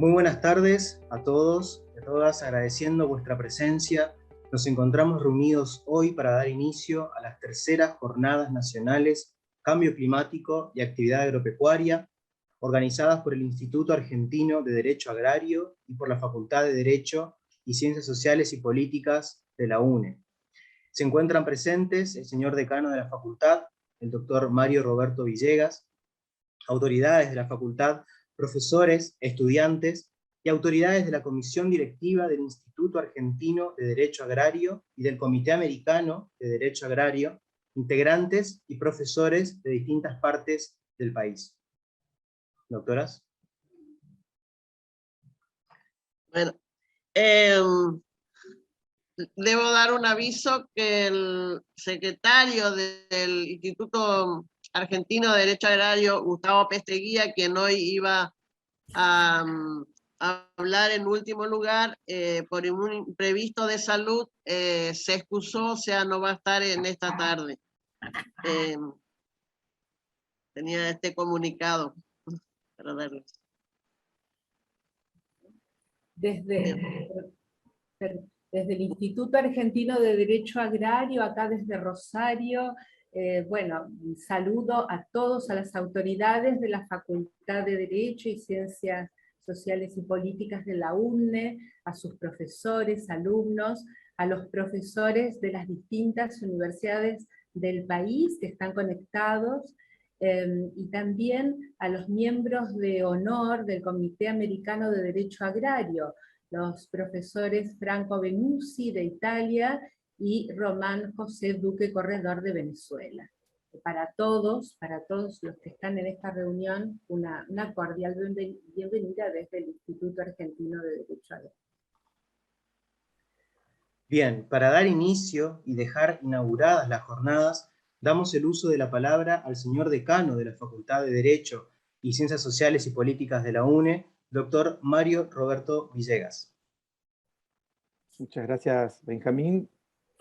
Muy buenas tardes a todos y a todas, agradeciendo vuestra presencia. Nos encontramos reunidos hoy para dar inicio a las terceras Jornadas Nacionales Cambio Climático y Actividad Agropecuaria, organizadas por el Instituto Argentino de Derecho Agrario y por la Facultad de Derecho y Ciencias Sociales y Políticas de la UNE. Se encuentran presentes el señor decano de la facultad, el doctor Mario Roberto Villegas, autoridades de la facultad, profesores, estudiantes y autoridades de la Comisión Directiva del Instituto Argentino de Derecho Agrario y del Comité Americano de Derecho Agrario, integrantes y profesores de distintas partes del país. Doctoras. Bueno, debo dar un aviso que el secretario del Instituto Argentino de Derecho Agrario, Gustavo Pesteguía, quien hoy iba a hablar en último lugar, por un imprevisto de salud, se excusó, o sea, no va a estar en esta tarde. Tenía este comunicado para darles. Desde el Instituto Argentino de Derecho Agrario, acá desde Rosario, bueno, saludo a todos, a las autoridades de la Facultad de Derecho y Ciencias Sociales y Políticas de la UNE, a sus profesores, alumnos, a los profesores de las distintas universidades del país que están conectados, y también a los miembros de honor del Comité Americano de Derecho Agrario, los profesores Franco Benussi de Italia y Román José Duque Corredor de Venezuela. Para todos los que están en esta reunión, una cordial bienvenida desde el Instituto Argentino de Derecho Agrario. Bien, para dar inicio y dejar inauguradas las jornadas, damos el uso de la palabra al señor decano de la Facultad de Derecho y Ciencias Sociales y Políticas de la UNE, doctor Mario Roberto Villegas. Muchas gracias, Benjamín.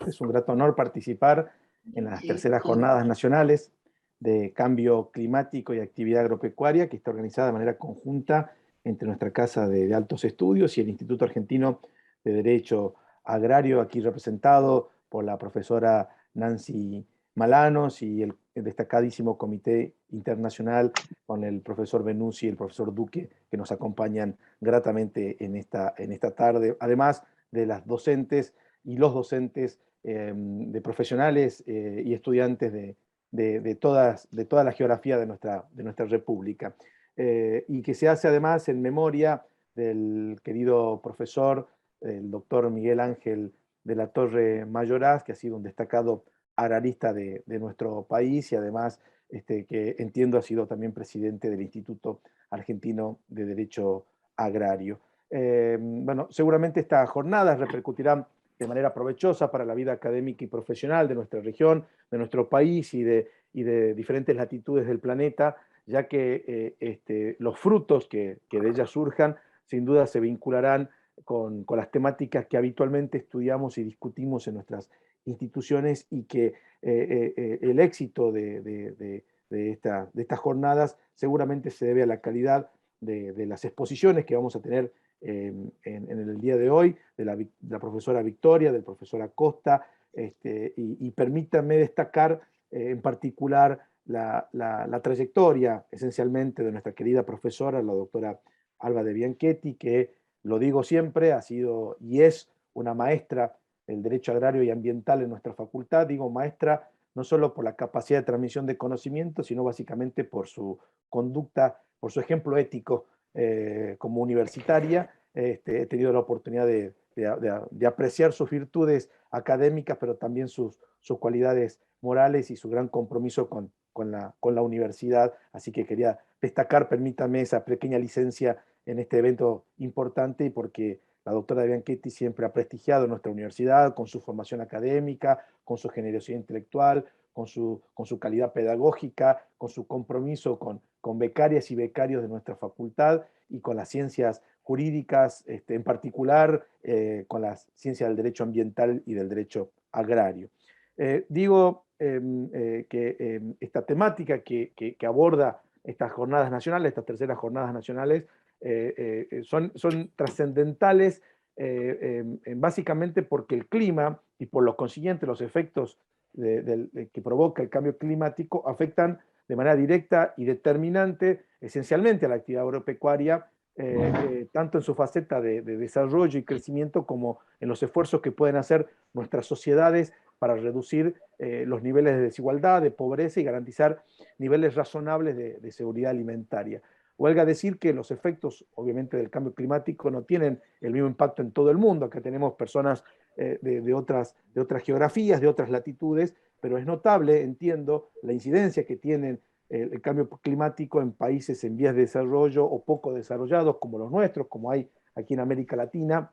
Es un grato honor participar en las terceras Jornadas Nacionales de Cambio Climático y Actividad Agropecuaria, que está organizada de manera conjunta entre nuestra Casa de Altos Estudios y el Instituto Argentino de Derecho Agrario, aquí representado por la profesora Nancy Malanos y el destacadísimo Comité Internacional con el profesor Benussi y el profesor Duque, que nos acompañan gratamente en esta tarde. Además de las docentes y los docentes, de profesionales y estudiantes de toda la geografía de nuestra república. Y que se hace además en memoria del querido profesor, el doctor Miguel Ángel de la Torre Mayoraz, que ha sido un destacado agrarista de nuestro país y además que entiendo ha sido también presidente del Instituto Argentino de Derecho Agrario. Bueno, seguramente estas jornadas repercutirán de manera provechosa para la vida académica y profesional de nuestra región, de nuestro país y de diferentes latitudes del planeta, ya que los frutos que de ellas surjan sin duda se vincularán con las temáticas que habitualmente estudiamos y discutimos en nuestras instituciones, y que el éxito de estas jornadas seguramente se debe a la calidad de las exposiciones que vamos a tener en el día de hoy, de la profesora Victoria, del profesor Acosta, y permítanme destacar en particular la trayectoria esencialmente de nuestra querida profesora, la doctora Alba de Bianchetti, que, lo digo siempre, ha sido y es una maestra del derecho agrario y ambiental en nuestra facultad. Digo maestra no solo por la capacidad de transmisión de conocimiento, sino básicamente por su conducta, por su ejemplo ético como universitaria. He tenido la oportunidad de apreciar sus virtudes académicas, pero también sus cualidades morales y su gran compromiso con la universidad. Así que quería destacar, permítame, esa pequeña licencia en este evento importante, y porque la doctora Bianchetti siempre ha prestigiado nuestra universidad con su formación académica, con su generosidad intelectual, con su calidad pedagógica, con su compromiso con becarias y becarios de nuestra facultad y con las ciencias jurídicas, en particular con las ciencias del derecho ambiental y del derecho agrario. Digo que esta temática que aborda estas jornadas nacionales, estas terceras jornadas nacionales, son trascendentales básicamente porque el clima y por lo consiguiente los efectos que provoca el cambio climático afectan de manera directa y determinante esencialmente a la actividad agropecuaria, tanto en su faceta de desarrollo y crecimiento como en los esfuerzos que pueden hacer nuestras sociedades para reducir los niveles de desigualdad, de pobreza y garantizar niveles razonables de seguridad alimentaria. Huelga decir que los efectos, obviamente, del cambio climático no tienen el mismo impacto en todo el mundo. Acá tenemos personas de otras geografías, de otras latitudes, pero es notable, entiendo, la incidencia que tienen el cambio climático en países en vías de desarrollo o poco desarrollados como los nuestros, como hay aquí en América Latina,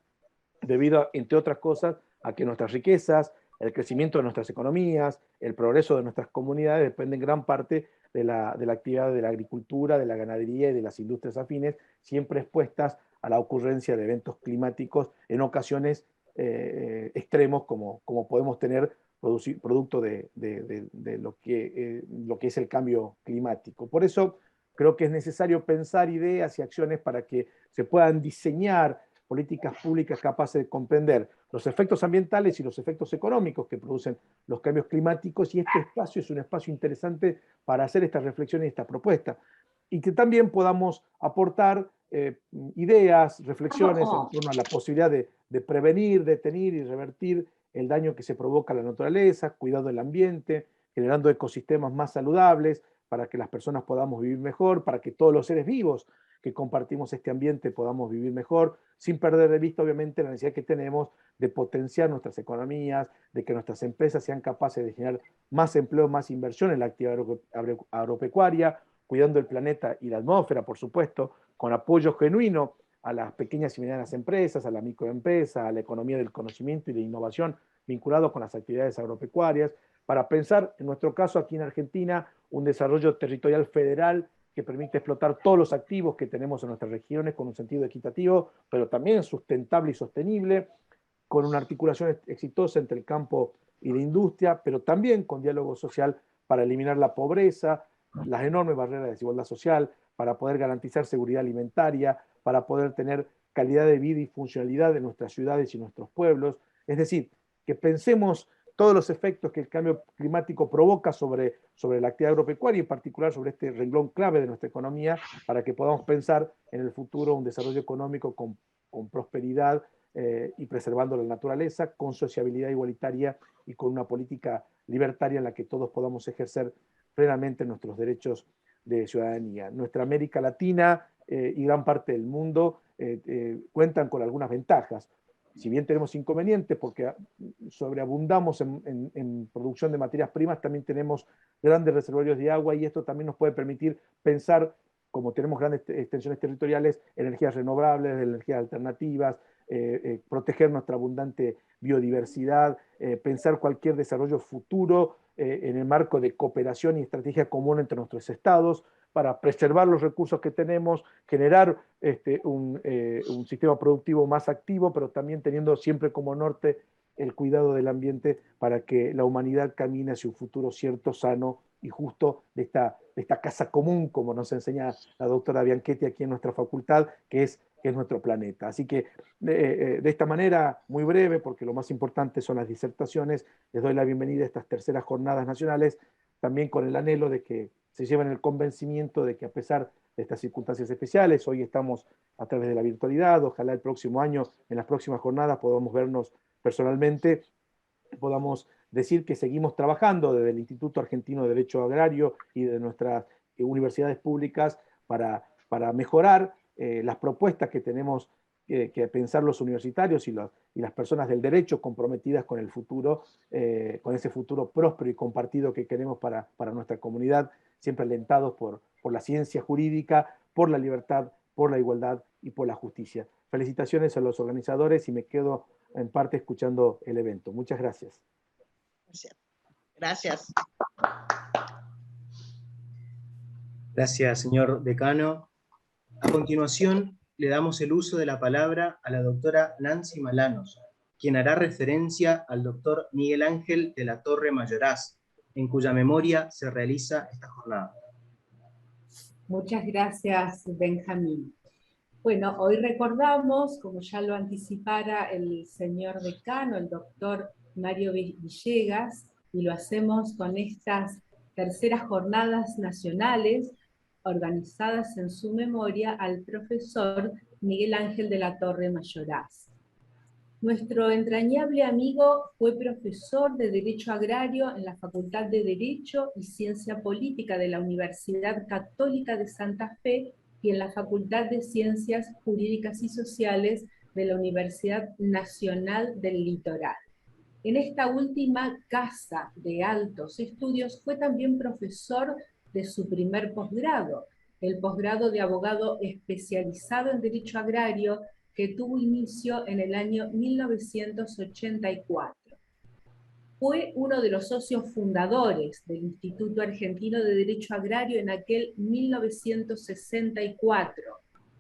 debido, entre otras cosas, a que nuestras riquezas, el crecimiento de nuestras economías, el progreso de nuestras comunidades dependen en gran parte de la actividad de la agricultura, de la ganadería y de las industrias afines, siempre expuestas a la ocurrencia de eventos climáticos en ocasiones extremos como podemos tener producto de lo que es el cambio climático. Por eso creo que es necesario pensar ideas y acciones para que se puedan diseñar políticas públicas capaces de comprender los efectos ambientales y los efectos económicos que producen los cambios climáticos, y este espacio es un espacio interesante para hacer estas reflexiones y esta propuesta, y que también podamos aportar ideas, reflexiones en torno a la posibilidad de prevenir, detener y revertir el daño que se provoca a la naturaleza, cuidado del ambiente, generando ecosistemas más saludables para que las personas podamos vivir mejor, para que todos los seres vivos que compartimos este ambiente podamos vivir mejor, sin perder de vista, obviamente, la necesidad que tenemos de potenciar nuestras economías, de que nuestras empresas sean capaces de generar más empleo, más inversión en la actividad agropecuaria, cuidando el planeta y la atmósfera, por supuesto, con apoyo genuino a las pequeñas y medianas empresas, a la microempresa, a la economía del conocimiento y de innovación vinculado con las actividades agropecuarias, para pensar, en nuestro caso aquí en Argentina, un desarrollo territorial federal que permite explotar todos los activos que tenemos en nuestras regiones con un sentido equitativo, pero también sustentable y sostenible, con una articulación exitosa entre el campo y la industria, pero también con diálogo social para eliminar la pobreza, las enormes barreras de desigualdad social, para poder garantizar seguridad alimentaria, para poder tener calidad de vida y funcionalidad de nuestras ciudades y nuestros pueblos. Es decir, que pensemos todos los efectos que el cambio climático provoca sobre la actividad agropecuaria y en particular sobre este renglón clave de nuestra economía, para que podamos pensar en el futuro un desarrollo económico con prosperidad y preservando la naturaleza, con sociabilidad igualitaria y con una política libertaria en la que todos podamos ejercer plenamente nuestros derechos de ciudadanía. Nuestra América Latina y gran parte del mundo cuentan con algunas ventajas. Si bien tenemos inconvenientes porque sobreabundamos en producción de materias primas, también tenemos grandes reservorios de agua, y esto también nos puede permitir pensar, como tenemos grandes extensiones territoriales, energías renovables, energías alternativas, proteger nuestra abundante biodiversidad, pensar cualquier desarrollo futuro en el marco de cooperación y estrategia común entre nuestros estados, para preservar los recursos que tenemos, generar un sistema productivo más activo, pero también teniendo siempre como norte el cuidado del ambiente para que la humanidad camine hacia un futuro cierto, sano y justo de esta casa común, como nos enseña la doctora Bianchetti aquí en nuestra facultad, que es nuestro planeta. Así que de esta manera, muy breve, porque lo más importante son las disertaciones, les doy la bienvenida a estas terceras jornadas nacionales, también con el anhelo de que se lleven el convencimiento de que a pesar de estas circunstancias especiales, hoy estamos a través de la virtualidad, ojalá el próximo año, en las próximas jornadas, podamos vernos personalmente, podamos decir que seguimos trabajando desde el Instituto Argentino de Derecho Agrario y de nuestras universidades públicas para mejorar las propuestas que tenemos que pensar los universitarios y las personas del derecho comprometidas con el futuro, con ese futuro próspero y compartido que queremos para nuestra comunidad, siempre alentados por la ciencia jurídica, por la libertad, por la igualdad y por la justicia. Felicitaciones a los organizadores y me quedo en parte escuchando el evento. Muchas gracias. Gracias. Gracias, señor decano. A continuación, le damos el uso de la palabra a la doctora Nancy Malanos, quien hará referencia al doctor Miguel Ángel de la Torre Mayoraz, en cuya memoria se realiza esta jornada. Muchas gracias, Benjamín. Bueno, hoy recordamos, como ya lo anticipara el señor decano, el doctor Mario Villegas, y lo hacemos con estas terceras jornadas nacionales organizadas en su memoria al profesor Miguel Ángel de la Torre Mayoraz. Nuestro entrañable amigo fue profesor de Derecho Agrario en la Facultad de Derecho y Ciencia Política de la Universidad Católica de Santa Fe y en la Facultad de Ciencias Jurídicas y Sociales de la Universidad Nacional del Litoral. En esta última casa de altos estudios fue también profesor de su primer posgrado, el posgrado de abogado especializado en Derecho Agrario, que tuvo inicio en el año 1984. Fue uno de los socios fundadores del Instituto Argentino de Derecho Agrario en aquel 1964,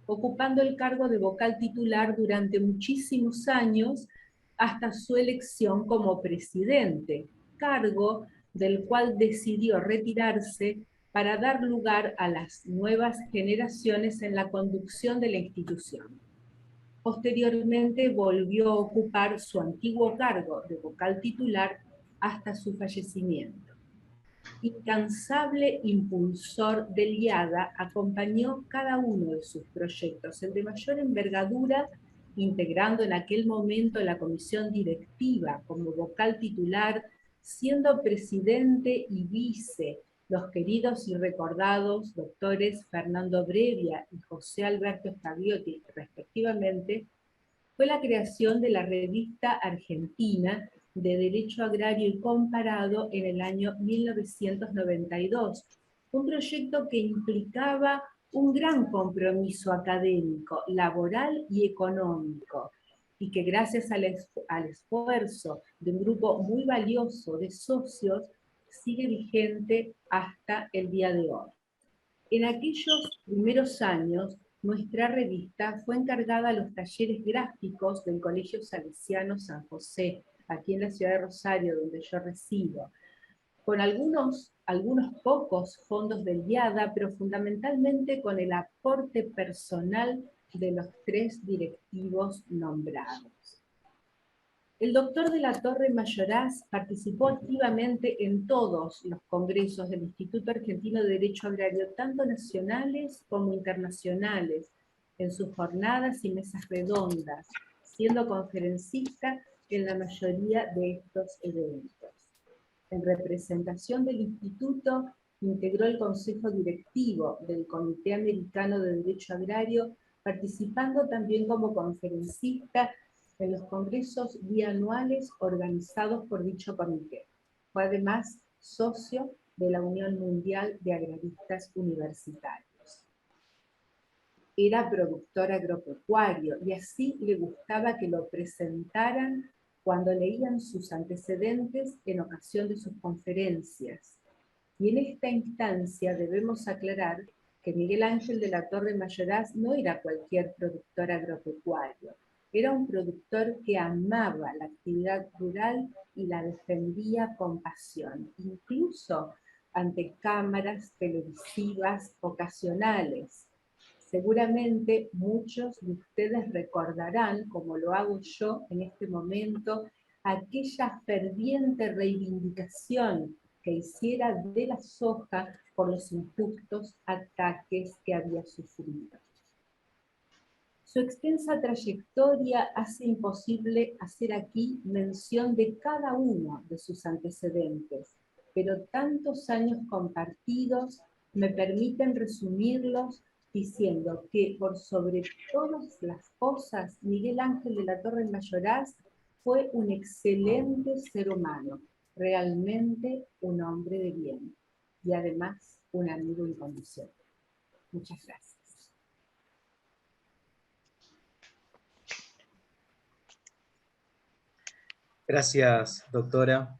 ocupando el cargo de vocal titular durante muchísimos años hasta su elección como presidente, cargo del cual decidió retirarse para dar lugar a las nuevas generaciones en la conducción de la institución. Posteriormente volvió a ocupar su antiguo cargo de vocal titular hasta su fallecimiento. Incansable impulsor del IADA, acompañó cada uno de sus proyectos, el de mayor envergadura, integrando en aquel momento la comisión directiva como vocal titular, siendo presidente y vice los queridos y recordados doctores Fernando Brevia y José Alberto Scagliotti, respectivamente, fue la creación de la Revista Argentina de Derecho Agrario y Comparado en el año 1992, un proyecto que implicaba un gran compromiso académico, laboral y económico, y que gracias al esfuerzo de un grupo muy valioso de socios, sigue vigente hasta el día de hoy. En aquellos primeros años, nuestra revista fue encargada a los talleres gráficos del Colegio Salesiano San José, aquí en la ciudad de Rosario, donde yo resido, con algunos pocos fondos del IADA, pero fundamentalmente con el aporte personal de los 3 directivos nombrados. El doctor de la Torre Mayoraz participó activamente en todos los congresos del Instituto Argentino de Derecho Agrario, tanto nacionales como internacionales, en sus jornadas y mesas redondas, siendo conferencista en la mayoría de estos eventos. En representación del Instituto, integró el Consejo Directivo del Comité Americano de Derecho Agrario, participando también como conferencista en los congresos bianuales organizados por dicho comité. Fue además socio de la Unión Mundial de Agraristas Universitarios. Era productor agropecuario y así le gustaba que lo presentaran cuando leían sus antecedentes en ocasión de sus conferencias. Y en esta instancia debemos aclarar que Miguel Ángel de la Torre Mayoraz no era cualquier productor agropecuario. Era un productor que amaba la actividad rural y la defendía con pasión, incluso ante cámaras televisivas ocasionales. Seguramente muchos de ustedes recordarán, como lo hago yo en este momento, aquella ferviente reivindicación que hiciera de la soja por los injustos ataques que había sufrido. Su extensa trayectoria hace imposible hacer aquí mención de cada uno de sus antecedentes, pero tantos años compartidos me permiten resumirlos diciendo que por sobre todas las cosas, Miguel Ángel de la Torre Mayoraz fue un excelente ser humano, realmente un hombre de bien y además un amigo incondicional. Muchas gracias. Gracias, doctora.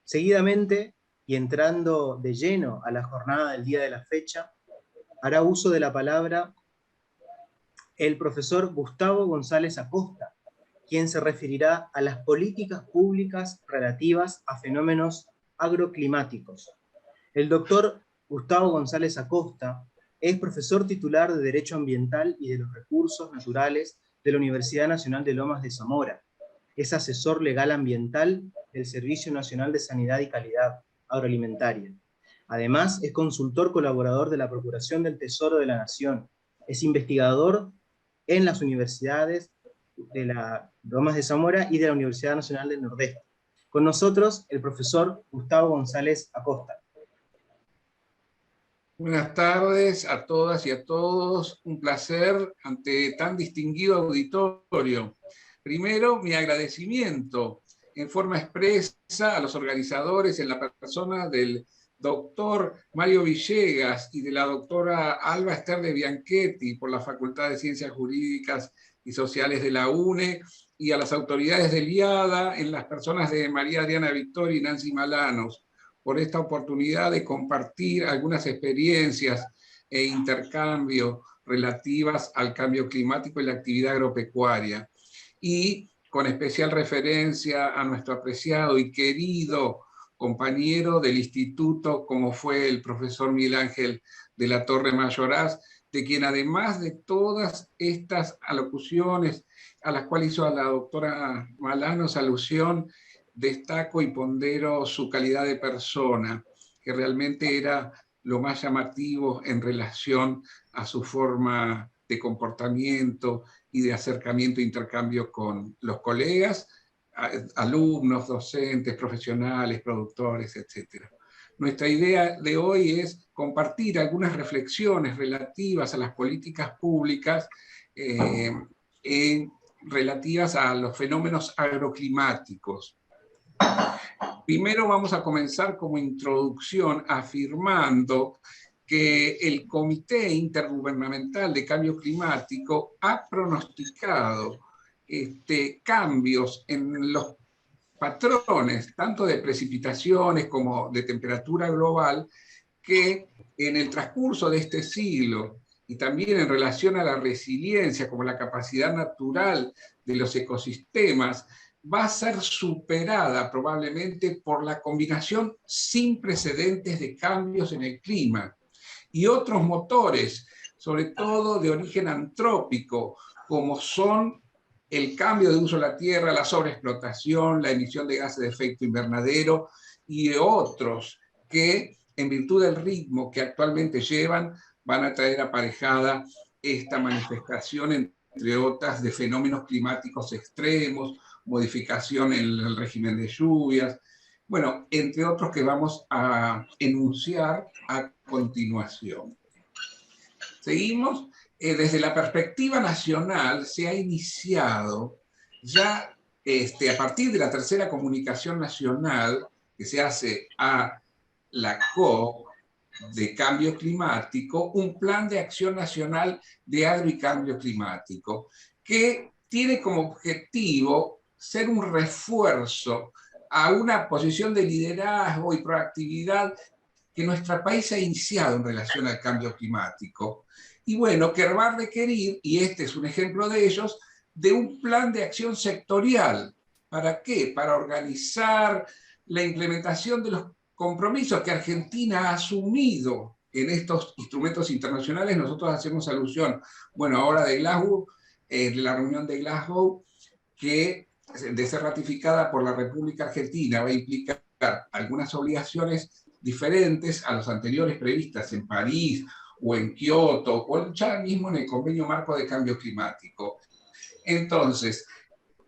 Seguidamente, y entrando de lleno a la jornada del día de la fecha, hará uso de la palabra el profesor Gustavo González Acosta, quien se referirá a las políticas públicas relativas a fenómenos agroclimáticos. El doctor Gustavo González Acosta Es profesor titular de Derecho Ambiental y de los Recursos Naturales de la Universidad Nacional de Lomas de Zamora. Es asesor legal ambiental del Servicio Nacional de Sanidad y Calidad Agroalimentaria. Además, es consultor colaborador de la Procuración del Tesoro de la Nación. Es investigador en las universidades de la Lomas de Zamora y de la Universidad Nacional del Nordeste. Con nosotros, el profesor Gustavo González Acosta. Buenas tardes a todas y a todos. Un placer ante tan distinguido auditorio. Primero, mi agradecimiento en forma expresa a los organizadores en la persona del doctor Mario Villegas y de la doctora Alba Esther de Bianchetti por la Facultad de Ciencias Jurídicas y Sociales de la UNE, y a las autoridades del IADA en las personas de María Adriana Victoria y Nancy Malanos, por esta oportunidad de compartir algunas experiencias e intercambio relativas al cambio climático y la actividad agropecuaria. Y con especial referencia a nuestro apreciado y querido compañero del instituto, como fue el profesor Miguel Ángel de la Torre Mayoraz, de quien además de todas estas alocuciones a las cuales hizo a la doctora Malanos alusión, destaco y pondero su calidad de persona, que realmente era lo más llamativo en relación a su forma de comportamiento y de acercamiento e intercambio con los colegas, alumnos, docentes, profesionales, productores, etc. Nuestra idea de hoy es compartir algunas reflexiones relativas a las políticas públicas relativas a los fenómenos agroclimáticos. Primero vamos a comenzar como introducción afirmando que el Comité Intergubernamental de Cambio Climático ha pronosticado cambios en los patrones, tanto de precipitaciones como de temperatura global, que en el transcurso de este siglo, y también en relación a la resiliencia como la capacidad natural de los ecosistemas, va a ser superada probablemente por la combinación sin precedentes de cambios en el clima y otros motores, sobre todo de origen antrópico, como son el cambio de uso de la tierra, la sobreexplotación, la emisión de gases de efecto invernadero y otros que, en virtud del ritmo que actualmente llevan, van a traer aparejada esta manifestación, entre otras, de fenómenos climáticos extremos, modificación en el régimen de lluvias, bueno, entre otros que vamos a enunciar a continuación. Seguimos. Desde la perspectiva nacional se ha iniciado ya a partir de la tercera comunicación nacional que se hace a la COP de cambio climático, un plan de acción nacional de agro y cambio climático que tiene como objetivo ser un refuerzo a una posición de liderazgo y proactividad que nuestro país ha iniciado en relación al cambio climático. Y bueno, que va a requerir, y este es un ejemplo de ellos, de un plan de acción sectorial. ¿Para qué? Para organizar la implementación de los compromisos que Argentina ha asumido en estos instrumentos internacionales. Nosotros hacemos alusión, bueno, ahora de Glasgow, de la reunión de Glasgow, que de ser ratificada por la República Argentina va a implicar algunas obligaciones diferentes a las anteriores previstas en París, o en Kioto, o ya mismo en el Convenio Marco de Cambio Climático. Entonces,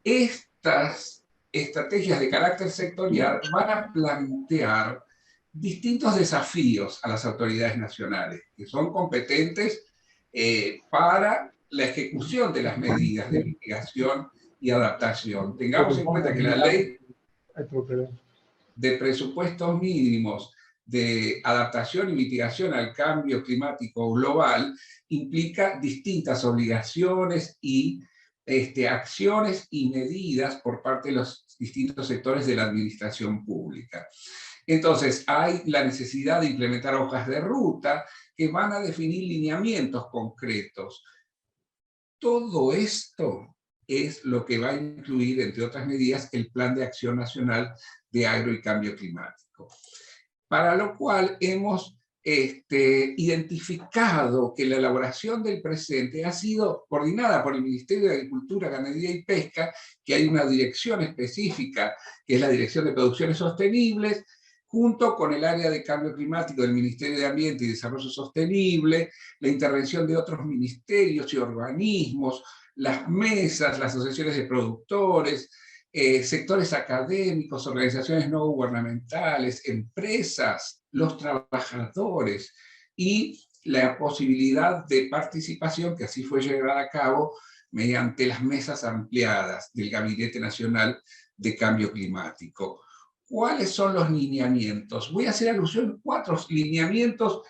estas estrategias de carácter sectorial van a plantear distintos desafíos a las autoridades nacionales, que son competentes para la ejecución de las medidas de mitigación y adaptación. Tengamos en cuenta que la ley de presupuestos mínimos de adaptación y mitigación al cambio climático global implica distintas obligaciones y acciones y medidas por parte de los distintos sectores de la administración pública. Entonces, hay la necesidad de implementar hojas de ruta que van a definir lineamientos concretos. Todo esto es lo que va a incluir, entre otras medidas, el Plan de Acción Nacional de Agro y Cambio Climático. Para lo cual hemos identificado que la elaboración del presente ha sido coordinada por el Ministerio de Agricultura, Ganadería y Pesca, que hay una dirección específica, que es la Dirección de Producciones Sostenibles, junto con el área de cambio climático del Ministerio de Ambiente y Desarrollo Sostenible, la intervención de otros ministerios y organismos, las mesas, las asociaciones de productores, sectores académicos, organizaciones no gubernamentales, empresas, los trabajadores y la posibilidad de participación, que así fue llevada a cabo mediante las mesas ampliadas del Gabinete Nacional de Cambio Climático. ¿Cuáles son los lineamientos? Voy a hacer alusión a 4 lineamientos.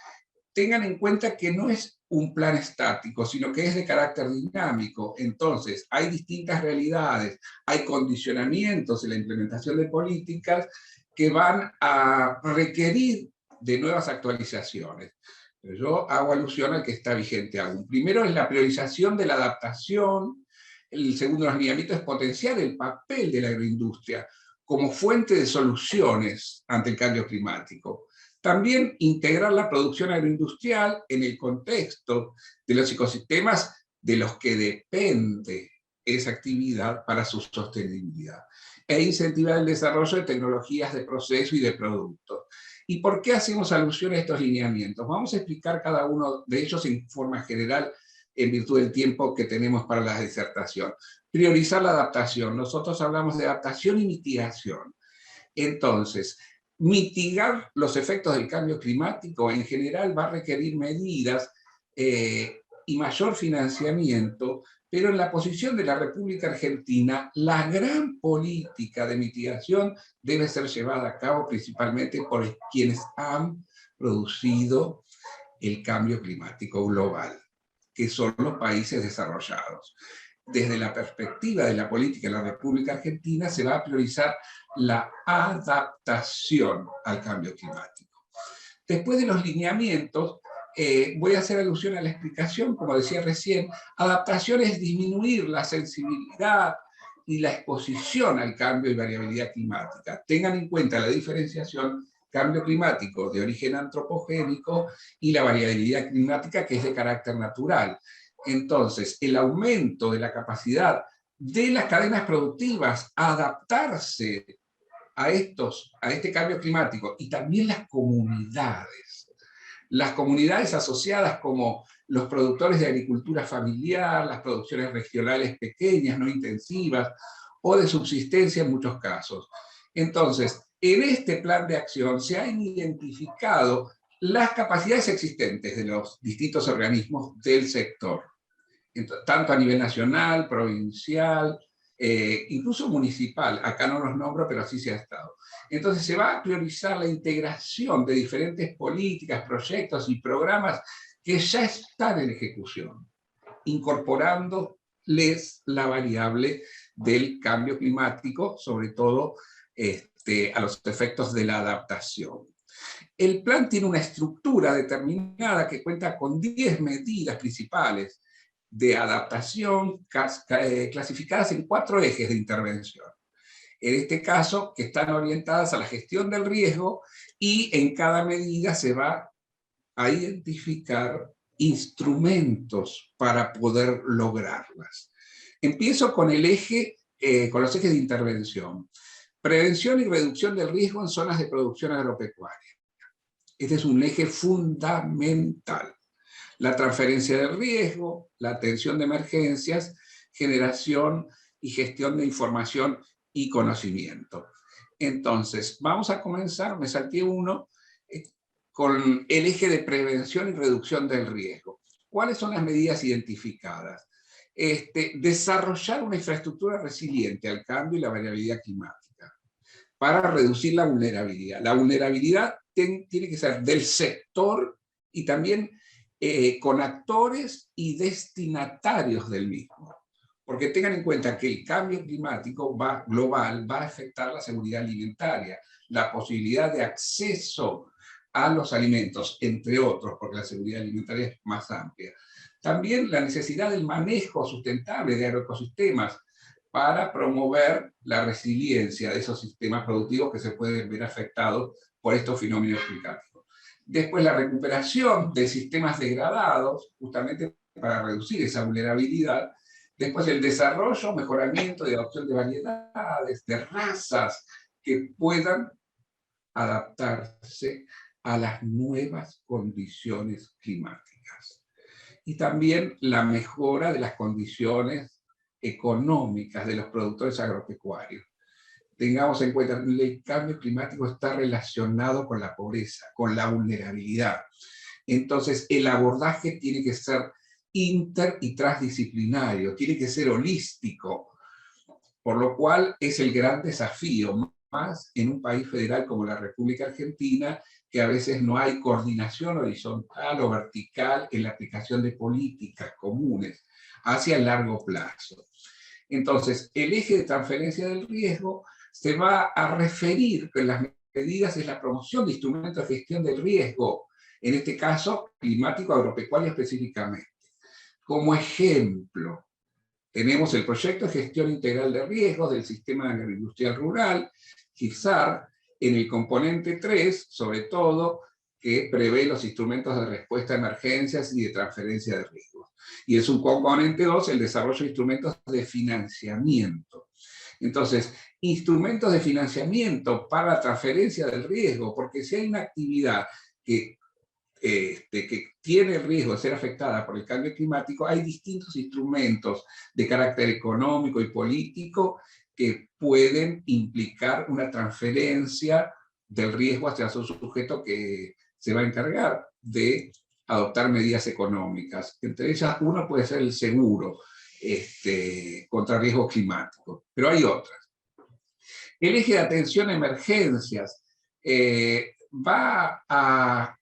Tengan en cuenta que no es un plan estático, sino que es de carácter dinámico. Entonces, hay distintas realidades, hay condicionamientos en la implementación de políticas que van a requerir de nuevas actualizaciones. Pero yo hago alusión al que está vigente aún. Primero es la priorización de la adaptación. El segundo lineamiento es potenciar el papel de la agroindustria como fuente de soluciones ante el cambio climático. También integrar la producción agroindustrial en el contexto de los ecosistemas de los que depende esa actividad para su sostenibilidad. E incentivar el desarrollo de tecnologías de proceso y de productos. ¿Y por qué hacemos alusión a estos lineamientos? Vamos a explicar cada uno de ellos en forma general, en virtud del tiempo que tenemos para la disertación. Priorizar la adaptación. Nosotros hablamos de adaptación y mitigación. Entonces, mitigar los efectos del cambio climático en general va a requerir medidas y mayor financiamiento, pero en la posición de la República Argentina, la gran política de mitigación debe ser llevada a cabo principalmente por quienes han producido el cambio climático global, que son los países desarrollados. Desde la perspectiva de la política de la República Argentina se va a priorizar la adaptación al cambio climático. Después de los lineamientos, voy a hacer alusión a la explicación, como decía recién. Adaptación es disminuir la sensibilidad y la exposición al cambio y variabilidad climática. Tengan en cuenta la diferenciación cambio climático de origen antropogénico y la variabilidad climática que es de carácter natural. Entonces, el aumento de la capacidad de las cadenas productivas a adaptarse a este cambio climático, y también las comunidades asociadas como los productores de agricultura familiar, las producciones regionales pequeñas, no intensivas, o de subsistencia en muchos casos. Entonces, en este plan de acción se han identificado las capacidades existentes de los distintos organismos del sector, tanto a nivel nacional, provincial, incluso municipal. Acá no los nombro, pero así se ha estado. Entonces se va a priorizar la integración de diferentes políticas, proyectos y programas que ya están en ejecución, incorporándoles la variable del cambio climático, sobre todo a los efectos de la adaptación. El plan tiene una estructura determinada que cuenta con 10 medidas principales de adaptación clasificadas en 4 ejes de intervención. En este caso, que están orientadas a la gestión del riesgo, y en cada medida se va a identificar instrumentos para poder lograrlas. Empiezo con el eje, con los ejes de intervención. Prevención y reducción del riesgo en zonas de producción agropecuaria. Este es un eje fundamental. La transferencia del riesgo, la atención de emergencias, generación y gestión de información y conocimiento. Entonces, vamos a comenzar, me salté uno, con el eje de prevención y reducción del riesgo. ¿Cuáles son las medidas identificadas? Desarrollar una infraestructura resiliente al cambio y la variabilidad climática para reducir la vulnerabilidad. La vulnerabilidad tiene que ser del sector y también con actores y destinatarios del mismo. Porque tengan en cuenta que el cambio climático global va a afectar la seguridad alimentaria, la posibilidad de acceso a los alimentos, entre otros, porque la seguridad alimentaria es más amplia. También la necesidad del manejo sustentable de agroecosistemas para promover la resiliencia de esos sistemas productivos que se pueden ver afectados por estos fenómenos climáticos. Después la recuperación de sistemas degradados, justamente para reducir esa vulnerabilidad. Después el desarrollo, mejoramiento y adopción de variedades, de razas que puedan adaptarse a las nuevas condiciones climáticas. Y también la mejora de las condiciones económicas de los productores agropecuarios. Tengamos en cuenta que el cambio climático está relacionado con la pobreza, con la vulnerabilidad. Entonces, el abordaje tiene que ser inter- y transdisciplinario, tiene que ser holístico, por lo cual es el gran desafío, más en un país federal como la República Argentina, que a veces no hay coordinación horizontal o vertical en la aplicación de políticas comunes hacia el largo plazo. Entonces, el eje de transferencia del riesgo se va a referir que las medidas es la promoción de instrumentos de gestión del riesgo, en este caso climático agropecuario específicamente. Como ejemplo, tenemos el proyecto de gestión integral de riesgos del sistema agroindustrial rural, GIRSAR, en el componente 3, sobre todo, que prevé los instrumentos de respuesta a emergencias y de transferencia de riesgos. Y es un componente 2, el desarrollo de instrumentos de financiamiento. Entonces, instrumentos de financiamiento para transferencia del riesgo, porque si hay una actividad que tiene el riesgo de ser afectada por el cambio climático, hay distintos instrumentos de carácter económico y político que pueden implicar una transferencia del riesgo hacia su sujeto que se va a encargar de adoptar medidas económicas. Entre ellas, uno puede ser el seguro contra riesgos climáticos, pero hay otras. El eje de atención a emergencias va a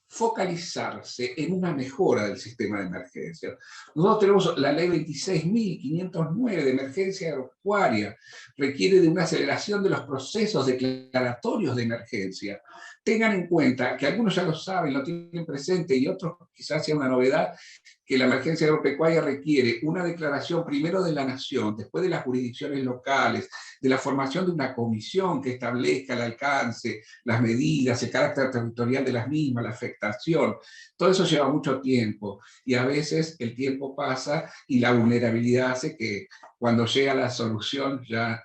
focalizarse en una mejora del sistema de emergencia. Nosotros tenemos la ley 26.509 de emergencia agropecuaria, requiere de una aceleración de los procesos declaratorios de emergencia. Tengan en cuenta que algunos ya lo saben, lo tienen presente, y otros quizás sea una novedad, que la emergencia agropecuaria requiere una declaración primero de la nación, después de las jurisdicciones locales, de la formación de una comisión que establezca el alcance, las medidas, el carácter territorial de las mismas, la afectación. Todo eso lleva mucho tiempo, y a veces el tiempo pasa y la vulnerabilidad hace que cuando llega la solución ya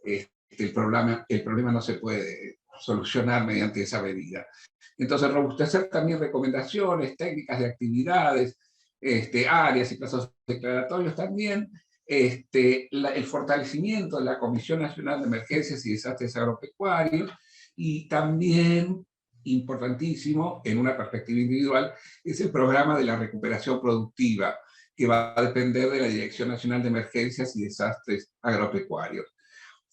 el problema no se puede solucionar mediante esa medida. Entonces, robustecer también recomendaciones, técnicas de actividades, áreas y plazos declaratorios también, el fortalecimiento de la Comisión Nacional de Emergencias y Desastres Agropecuarios, y también, importantísimo, en una perspectiva individual, es el programa de la recuperación productiva, que va a depender de la Dirección Nacional de Emergencias y Desastres Agropecuarios.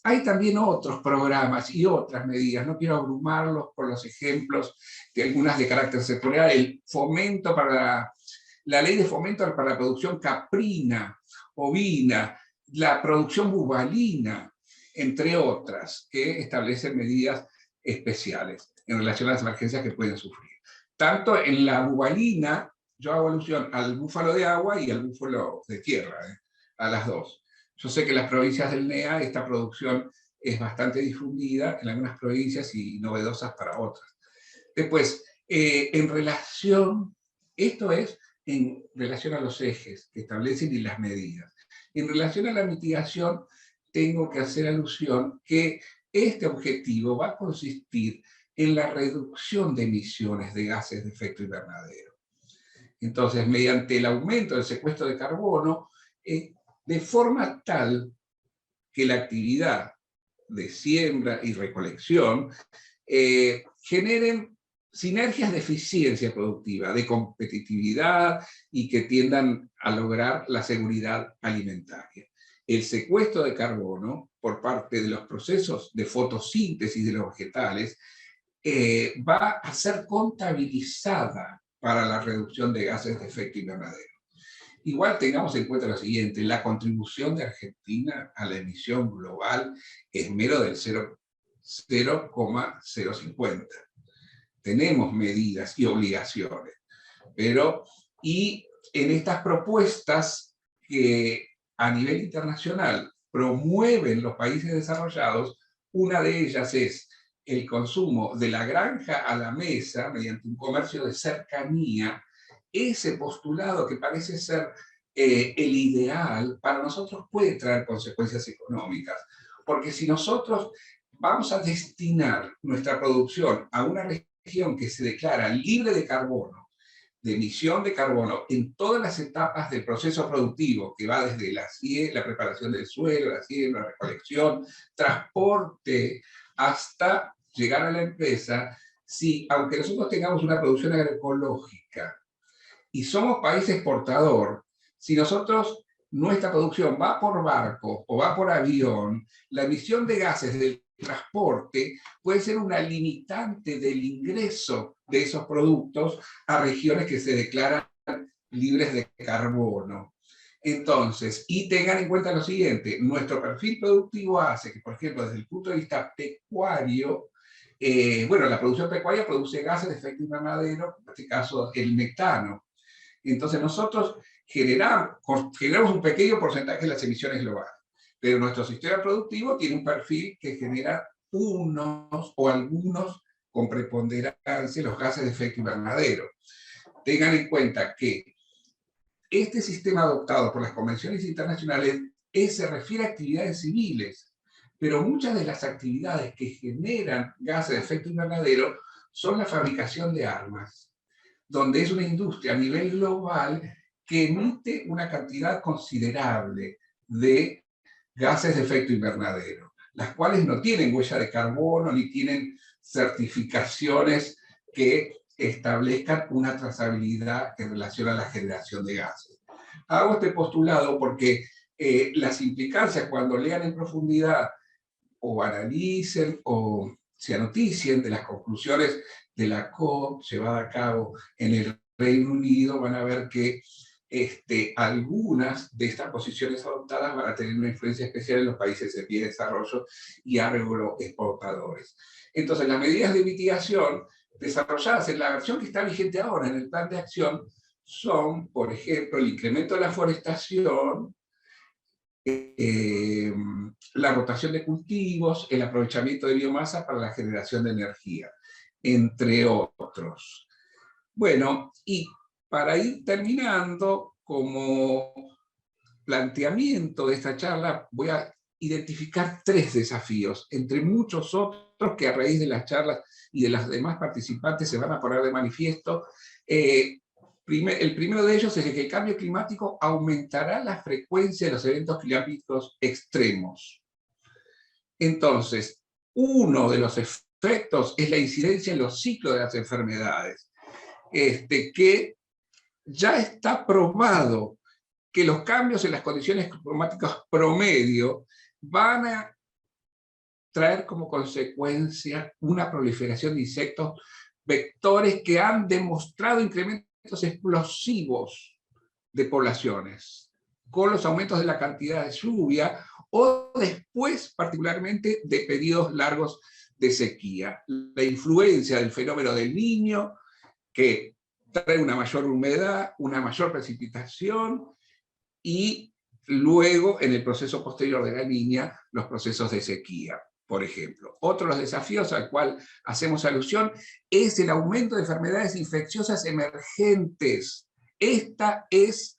Hay también otros programas y otras medidas, no quiero abrumarlos por los ejemplos de algunas de carácter sectorial, el fomento para la ley de fomento para la producción caprina, ovina, la producción bubalina, entre otras, que establecen medidas especiales en relación a las emergencias que pueden sufrir. Tanto en la bubalina, yo hago alusión al búfalo de agua y al búfalo de tierra, a las dos. Yo sé que en las provincias del NEA esta producción es bastante difundida en algunas provincias y novedosas para otras. Después, en relación a los ejes que establecen y las medidas. En relación a la mitigación, tengo que hacer alusión que este objetivo va a consistir en la reducción de emisiones de gases de efecto invernadero. Entonces, mediante el aumento del secuestro de carbono, de forma tal que la actividad de siembra y recolección generen sinergias de eficiencia productiva, de competitividad, y que tiendan a lograr la seguridad alimentaria. El secuestro de carbono por parte de los procesos de fotosíntesis de los vegetales va a ser contabilizada para la reducción de gases de efecto invernadero. Igual tengamos en cuenta lo siguiente, la contribución de Argentina a la emisión global es mero del 0,050. Tenemos medidas y obligaciones, y en estas propuestas que a nivel internacional promueven los países desarrollados, una de ellas es el consumo de la granja a la mesa, mediante un comercio de cercanía, ese postulado que parece ser el ideal, para nosotros puede traer consecuencias económicas. Porque si nosotros vamos a destinar nuestra producción a una región que se declara libre de carbono, de emisión de carbono, en todas las etapas del proceso productivo, que va desde la preparación del suelo, la siembra, la recolección, transporte, hasta llegar a la empresa, si, aunque nosotros tengamos una producción agroecológica y somos país exportador, si nosotros, nuestra producción va por barco o va por avión, la emisión de gases del transporte puede ser una limitante del ingreso de esos productos a regiones que se declaran libres de carbono. Entonces, y tengan en cuenta lo siguiente, nuestro perfil productivo hace que, por ejemplo, desde el punto de vista pecuario, bueno, la producción pecuaria produce gases de efecto invernadero, en este caso el metano. Entonces nosotros generamos un pequeño porcentaje de las emisiones globales, pero nuestro sistema productivo tiene un perfil que genera unos o algunos con preponderancia los gases de efecto invernadero. Tengan en cuenta que este sistema adoptado por las convenciones internacionales se refiere a actividades civiles, pero muchas de las actividades que generan gases de efecto invernadero son la fabricación de armas, donde es una industria a nivel global que emite una cantidad considerable de gases de efecto invernadero, las cuales no tienen huella de carbono ni tienen certificaciones que establezcan una trazabilidad en relación a la generación de gases. Hago este postulado porque las implicancias, cuando lean en profundidad o analicen o se anoticien de las conclusiones de la COP llevada a cabo en el Reino Unido, van a ver que algunas de estas posiciones adoptadas van a tener una influencia especial en los países en pie de desarrollo y agroexportadores. Entonces, las medidas de mitigación desarrolladas en la versión que está vigente ahora en el plan de acción son, por ejemplo, el incremento de la forestación, la rotación de cultivos, el aprovechamiento de biomasa para la generación de energía, entre otros. Bueno, y para ir terminando, como planteamiento de esta charla, voy a identificar 3 desafíos, entre muchos otros que a raíz de las charlas y de las demás participantes se van a poner de manifiesto. El primero de ellos es que el cambio climático aumentará la frecuencia de los eventos climáticos extremos. Entonces, uno de los efectos es la incidencia en los ciclos de las enfermedades, que ya está probado que los cambios en las condiciones climáticas promedio van a traer como consecuencia una proliferación de insectos vectores que han demostrado incrementos explosivos de poblaciones, con los aumentos de la cantidad de lluvia o después particularmente de periodos largos de sequía. La influencia del fenómeno del Niño, que trae una mayor humedad, una mayor precipitación, y luego en el proceso posterior de la Niña, los procesos de sequía, por ejemplo. Otro de los desafíos al cual hacemos alusión es el aumento de enfermedades infecciosas emergentes. Esta es,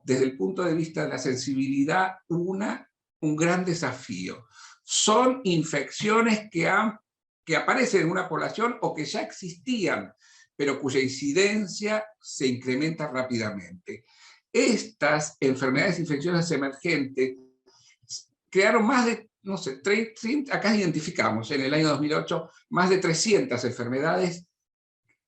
desde el punto de vista de la sensibilidad, un gran desafío. Son infecciones que aparecen en una población o que ya existían, pero cuya incidencia se incrementa rápidamente. Estas enfermedades infecciosas emergentes crearon más de, no sé, acá identificamos en el año 2008 más de 300 enfermedades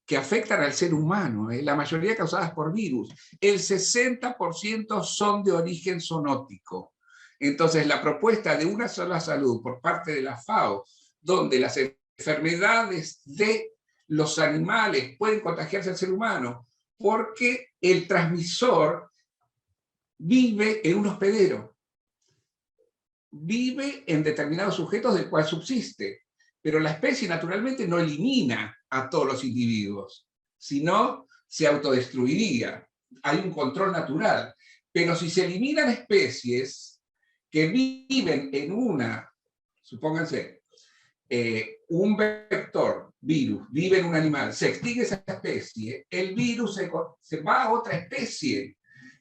que afectan al ser humano, la mayoría causadas por virus. El 60% son de origen zoonótico. Entonces, la propuesta de una sola salud por parte de la FAO, donde las enfermedades de los animales pueden contagiarse al ser humano, porque el transmisor vive en un hospedero, vive en determinados sujetos del cual subsiste, pero la especie naturalmente no elimina a todos los individuos, sino se autodestruiría. Hay un control natural, pero si se eliminan especies que viven en supónganse, un vector, virus, vive en un animal, se extingue esa especie, el virus se va a otra especie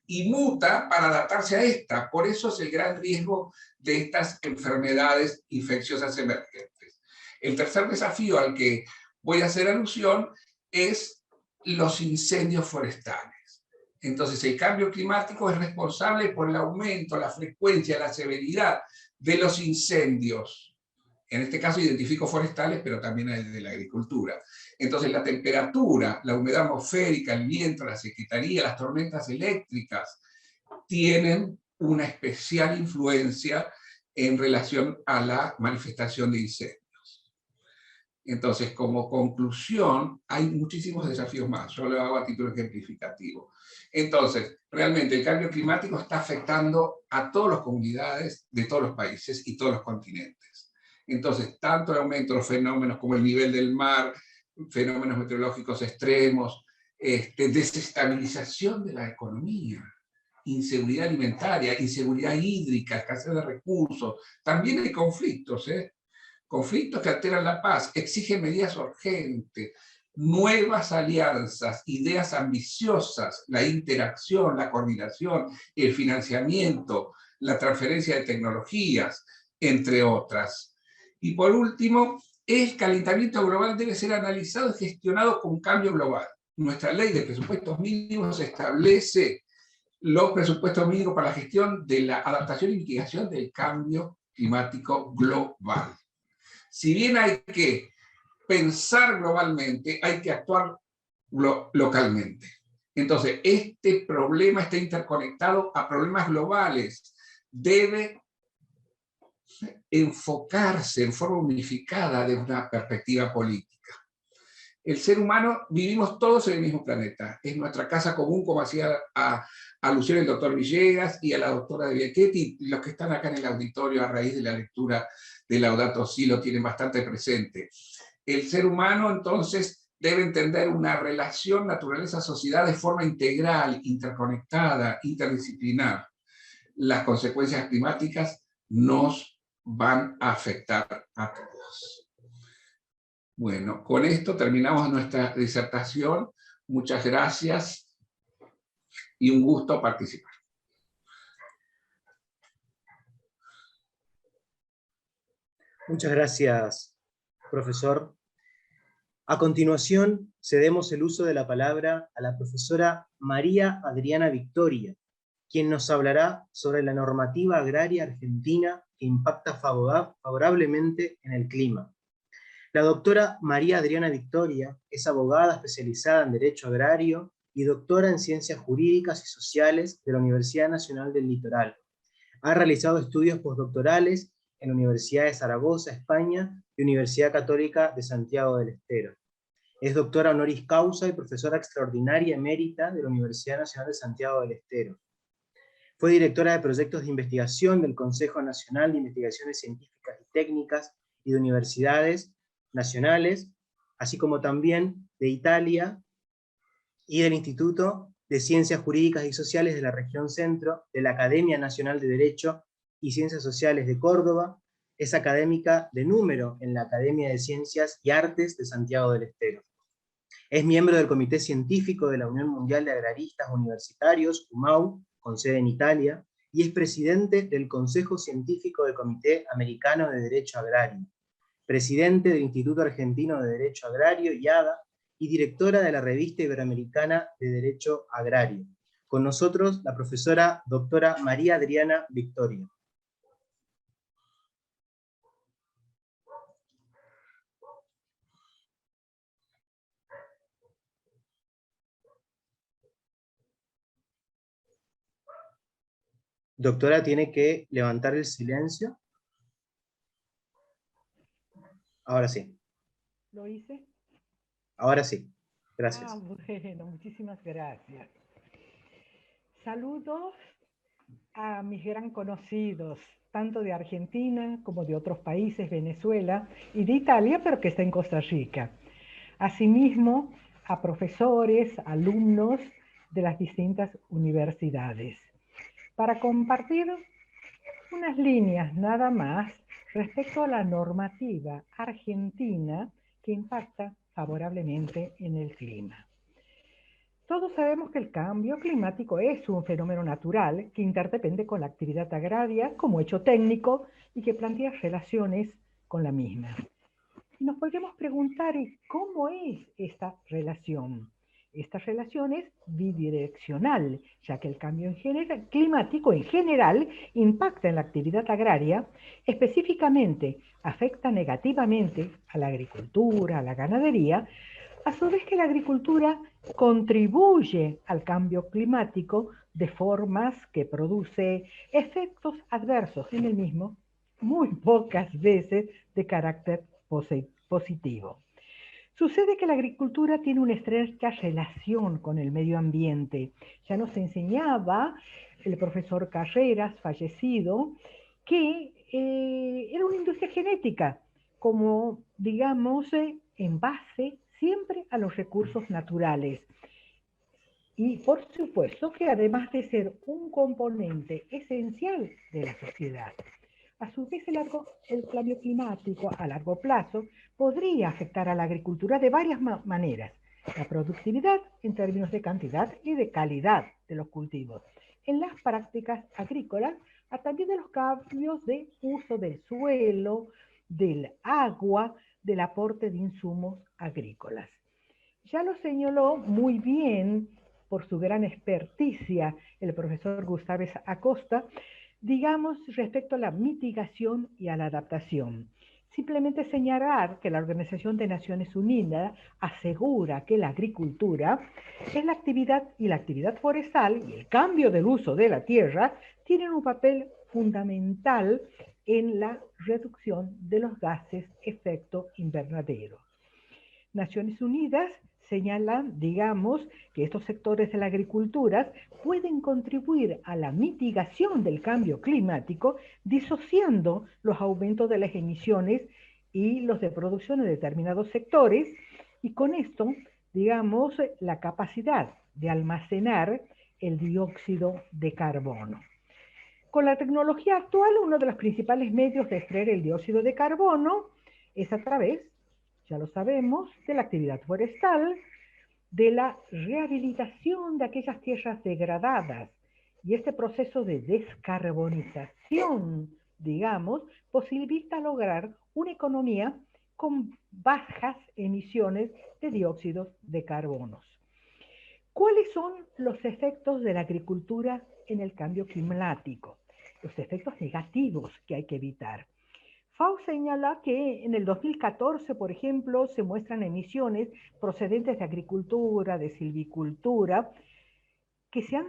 y muta para adaptarse a esta. Por eso es el gran riesgo de estas enfermedades infecciosas emergentes. El tercer desafío al que voy a hacer alusión es los incendios forestales. Entonces, el cambio climático es responsable por el aumento, la frecuencia, la severidad de los incendios. En este caso identifico forestales, pero también de la agricultura. Entonces, la temperatura, la humedad atmosférica, el viento, la sequía, las tormentas eléctricas, tienen una especial influencia en relación a la manifestación de incendios. Entonces, como conclusión, hay muchísimos desafíos más. Yo lo hago a título ejemplificativo. Entonces, realmente el cambio climático está afectando a todas las comunidades de todos los países y todos los continentes. Entonces, tanto el aumento de los fenómenos como el nivel del mar, fenómenos meteorológicos extremos, desestabilización de la economía, inseguridad alimentaria, inseguridad hídrica, escasez de recursos, también hay conflictos, conflictos que alteran la paz, exigen medidas urgentes, nuevas alianzas, ideas ambiciosas, la interacción, la coordinación, el financiamiento, la transferencia de tecnologías, entre otras. Y por último, el calentamiento global debe ser analizado y gestionado con cambio global. Nuestra ley de presupuestos mínimos establece los presupuestos mínimos para la gestión de la adaptación y mitigación del cambio climático global. Si bien hay que pensar globalmente, hay que actuar localmente. Entonces, este problema está interconectado a problemas globales. Debe enfocarse en forma unificada de una perspectiva política. El ser humano, vivimos todos en el mismo planeta. Es nuestra casa común, como hacía alusión el doctor Villegas y a la doctora de Bianchetti, y los que están acá en el auditorio a raíz de la lectura de Laudato Si lo tienen bastante presente. El ser humano, entonces, debe entender una relación naturaleza-sociedad de forma integral, interconectada, interdisciplinar. Las consecuencias climáticas nos van a afectar a todos. Bueno, con esto terminamos nuestra disertación. Muchas gracias y un gusto participar. Muchas gracias, profesor. A continuación, cedemos el uso de la palabra a la profesora María Adriana Victoria, quien nos hablará sobre la normativa agraria argentina que impacta favorablemente en el clima. La doctora María Adriana Victoria es abogada especializada en Derecho Agrario y doctora en Ciencias Jurídicas y Sociales de la Universidad Nacional del Litoral. Ha realizado estudios postdoctorales en la Universidad de Zaragoza, España, y Universidad Católica de Santiago del Estero. Es doctora honoris causa y profesora extraordinaria emérita de la Universidad Nacional de Santiago del Estero. Fue directora de proyectos de investigación del Consejo Nacional de Investigaciones Científicas y Técnicas y de universidades nacionales, así como también de Italia y del Instituto de Ciencias Jurídicas y Sociales de la Región Centro, de la Academia Nacional de Derecho y Ciencias Sociales de Córdoba. Es académica de número en la Academia de Ciencias y Artes de Santiago del Estero. Es miembro del Comité Científico de la Unión Mundial de Agraristas Universitarios, UMAU, con sede en Italia, y es presidente del Consejo Científico del Comité Americano de Derecho Agrario, presidente del Instituto Argentino de Derecho Agrario, IADA, y directora de la Revista Iberoamericana de Derecho Agrario. Con nosotros, la profesora doctora María Adriana Victoria. Doctora, tiene que levantar el silencio. Ahora sí. ¿Lo hice? Ahora sí. Gracias. Bueno, muchísimas gracias. Saludos a mis gran conocidos, tanto de Argentina como de otros países, Venezuela y de Italia, pero que está en Costa Rica. Asimismo, a profesores, alumnos de las distintas universidades, para compartir unas líneas nada más respecto a la normativa argentina que impacta favorablemente en el clima. Todos sabemos que el cambio climático es un fenómeno natural que interdepende con la actividad agraria como hecho técnico y que plantea relaciones con la misma. Y nos podríamos preguntar cómo es esta relación. Esta relación es bidireccional, ya que el cambio climático en general impacta en la actividad agraria, específicamente afecta negativamente a la agricultura, a la ganadería, a su vez que la agricultura contribuye al cambio climático de formas que produce efectos adversos en el mismo, muy pocas veces de carácter positivo. Sucede que la agricultura tiene una estrecha relación con el medio ambiente. Ya nos enseñaba el profesor Carreras, fallecido, que era una industria genética, como digamos, en base siempre a los recursos naturales. Y por supuesto que además de ser un componente esencial de la sociedad, a su vez el cambio climático a largo plazo podría afectar a la agricultura de varias maneras. La productividad en términos de cantidad y de calidad de los cultivos, en las prácticas agrícolas, también de los cambios de uso del suelo, del agua, del aporte de insumos agrícolas. Ya lo señaló muy bien por su gran experticia el profesor Gustavo Acosta, digamos, respecto a la mitigación y a la adaptación. Simplemente señalar que la Organización de Naciones Unidas asegura que la agricultura es la actividad forestal y el cambio del uso de la tierra tienen un papel fundamental en la reducción de los gases efecto invernadero. Naciones Unidas señalan, digamos, que estos sectores de la agricultura pueden contribuir a la mitigación del cambio climático, disociando los aumentos de las emisiones y los de producción en determinados sectores, y con esto, digamos, la capacidad de almacenar el dióxido de carbono. Con la tecnología actual, uno de los principales medios de extraer el dióxido de carbono es a través, ya lo sabemos, de la actividad forestal, de la rehabilitación de aquellas tierras degradadas. Y este proceso de descarbonización, digamos, posibilita lograr una economía con bajas emisiones de dióxido de carbono. ¿Cuáles son los efectos de la agricultura en el cambio climático? Los efectos negativos que hay que evitar. FAO señala que en el 2014, por ejemplo, se muestran emisiones procedentes de agricultura, de silvicultura, que se han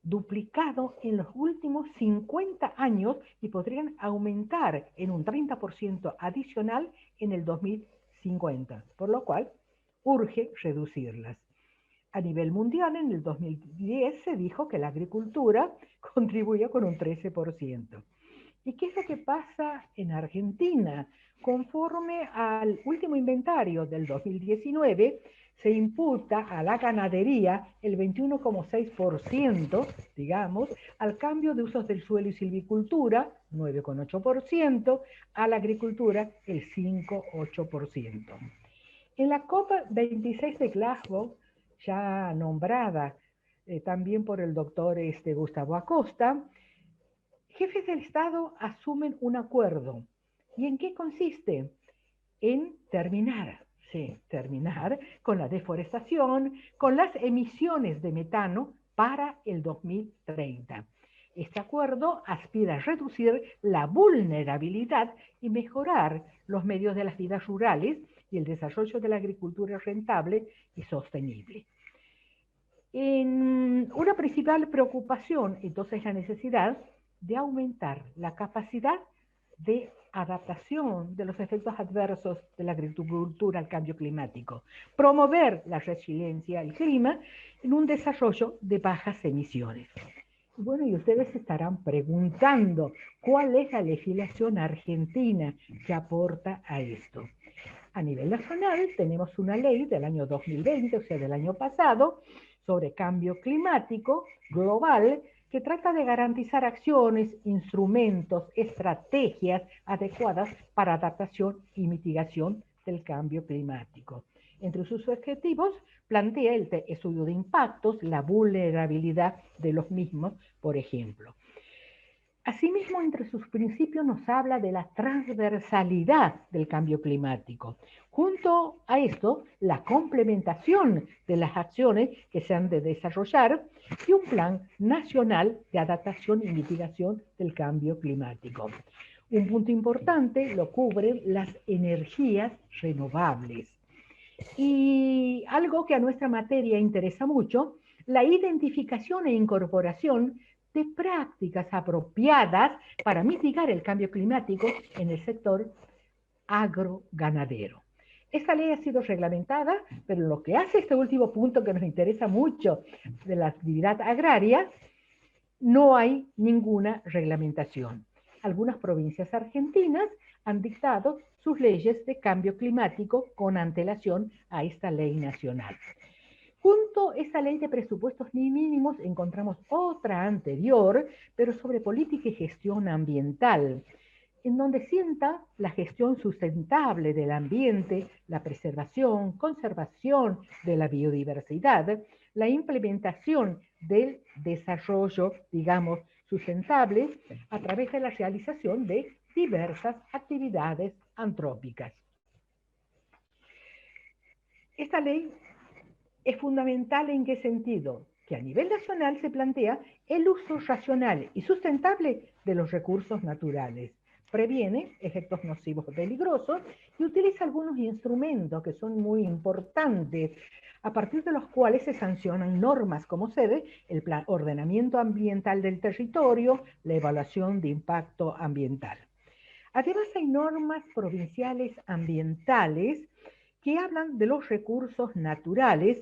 duplicado en los últimos 50 años y podrían aumentar en un 30% adicional en el 2050, por lo cual urge reducirlas. A nivel mundial, en el 2010 se dijo que la agricultura contribuía con un 13%. ¿Y qué es lo que pasa en Argentina? Conforme al último inventario del 2019, se imputa a la ganadería el 21,6%, digamos, al cambio de usos del suelo y silvicultura, 9,8%, a la agricultura, el 5,8%. En la COP26 de Glasgow, ya nombrada también por el doctor Gustavo Acosta, jefes del Estado asumen un acuerdo. ¿Y en qué consiste? En terminar con la deforestación, con las emisiones de metano para el 2030. Este acuerdo aspira a reducir la vulnerabilidad y mejorar los medios de las vidas rurales y el desarrollo de la agricultura rentable y sostenible. Una principal preocupación, entonces, es la necesidad de aumentar la capacidad de adaptación de los efectos adversos de la agricultura al cambio climático, promover la resiliencia al clima en un desarrollo de bajas emisiones. Bueno, y ustedes se estarán preguntando cuál es la legislación argentina que aporta a esto. A nivel nacional tenemos una ley del año 2020, o sea, del año pasado, sobre cambio climático global, que trata de garantizar acciones, instrumentos, estrategias adecuadas para adaptación y mitigación del cambio climático. Entre sus objetivos plantea el estudio de impactos, la vulnerabilidad de los mismos, por ejemplo. Asimismo, entre sus principios nos habla de la transversalidad del cambio climático. Junto a esto, la complementación de las acciones que se han de desarrollar y un plan nacional de adaptación y mitigación del cambio climático. Un punto importante lo cubren las energías renovables. Y algo que a nuestra materia interesa mucho, la identificación e incorporación de prácticas apropiadas para mitigar el cambio climático en el sector agroganadero. Esta ley ha sido reglamentada, pero lo que hace este último punto que nos interesa mucho de la actividad agraria, no hay ninguna reglamentación. Algunas provincias argentinas han dictado sus leyes de cambio climático con antelación a esta ley nacional. Junto a esta ley de presupuestos mínimos encontramos otra anterior, pero sobre política y gestión ambiental, en donde sienta la gestión sustentable del ambiente, la preservación, conservación de la biodiversidad, la implementación del desarrollo, digamos, sustentable a través de la realización de diversas actividades antrópicas. Esta ley es fundamental ¿en qué sentido? Que a nivel nacional se plantea el uso racional y sustentable de los recursos naturales, previene efectos nocivos o peligrosos y utiliza algunos instrumentos que son muy importantes, a partir de los cuales se sancionan normas como el plan ordenamiento ambiental del territorio, la evaluación de impacto ambiental. Además hay normas provinciales ambientales que hablan de los recursos naturales,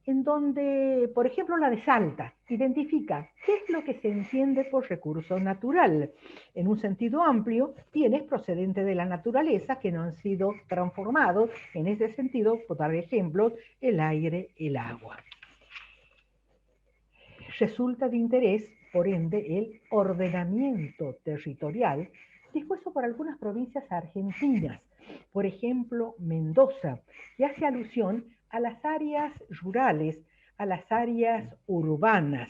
en donde, por ejemplo, la de Salta identifica qué es lo que se entiende por recurso natural. En un sentido amplio, bienes procedentes de la naturaleza que no han sido transformados. En ese sentido, por dar ejemplos, el aire, el agua. Resulta de interés, por ende, el ordenamiento territorial dispuesto por algunas provincias argentinas, por ejemplo, Mendoza, que hace alusión a las áreas rurales, a las áreas urbanas.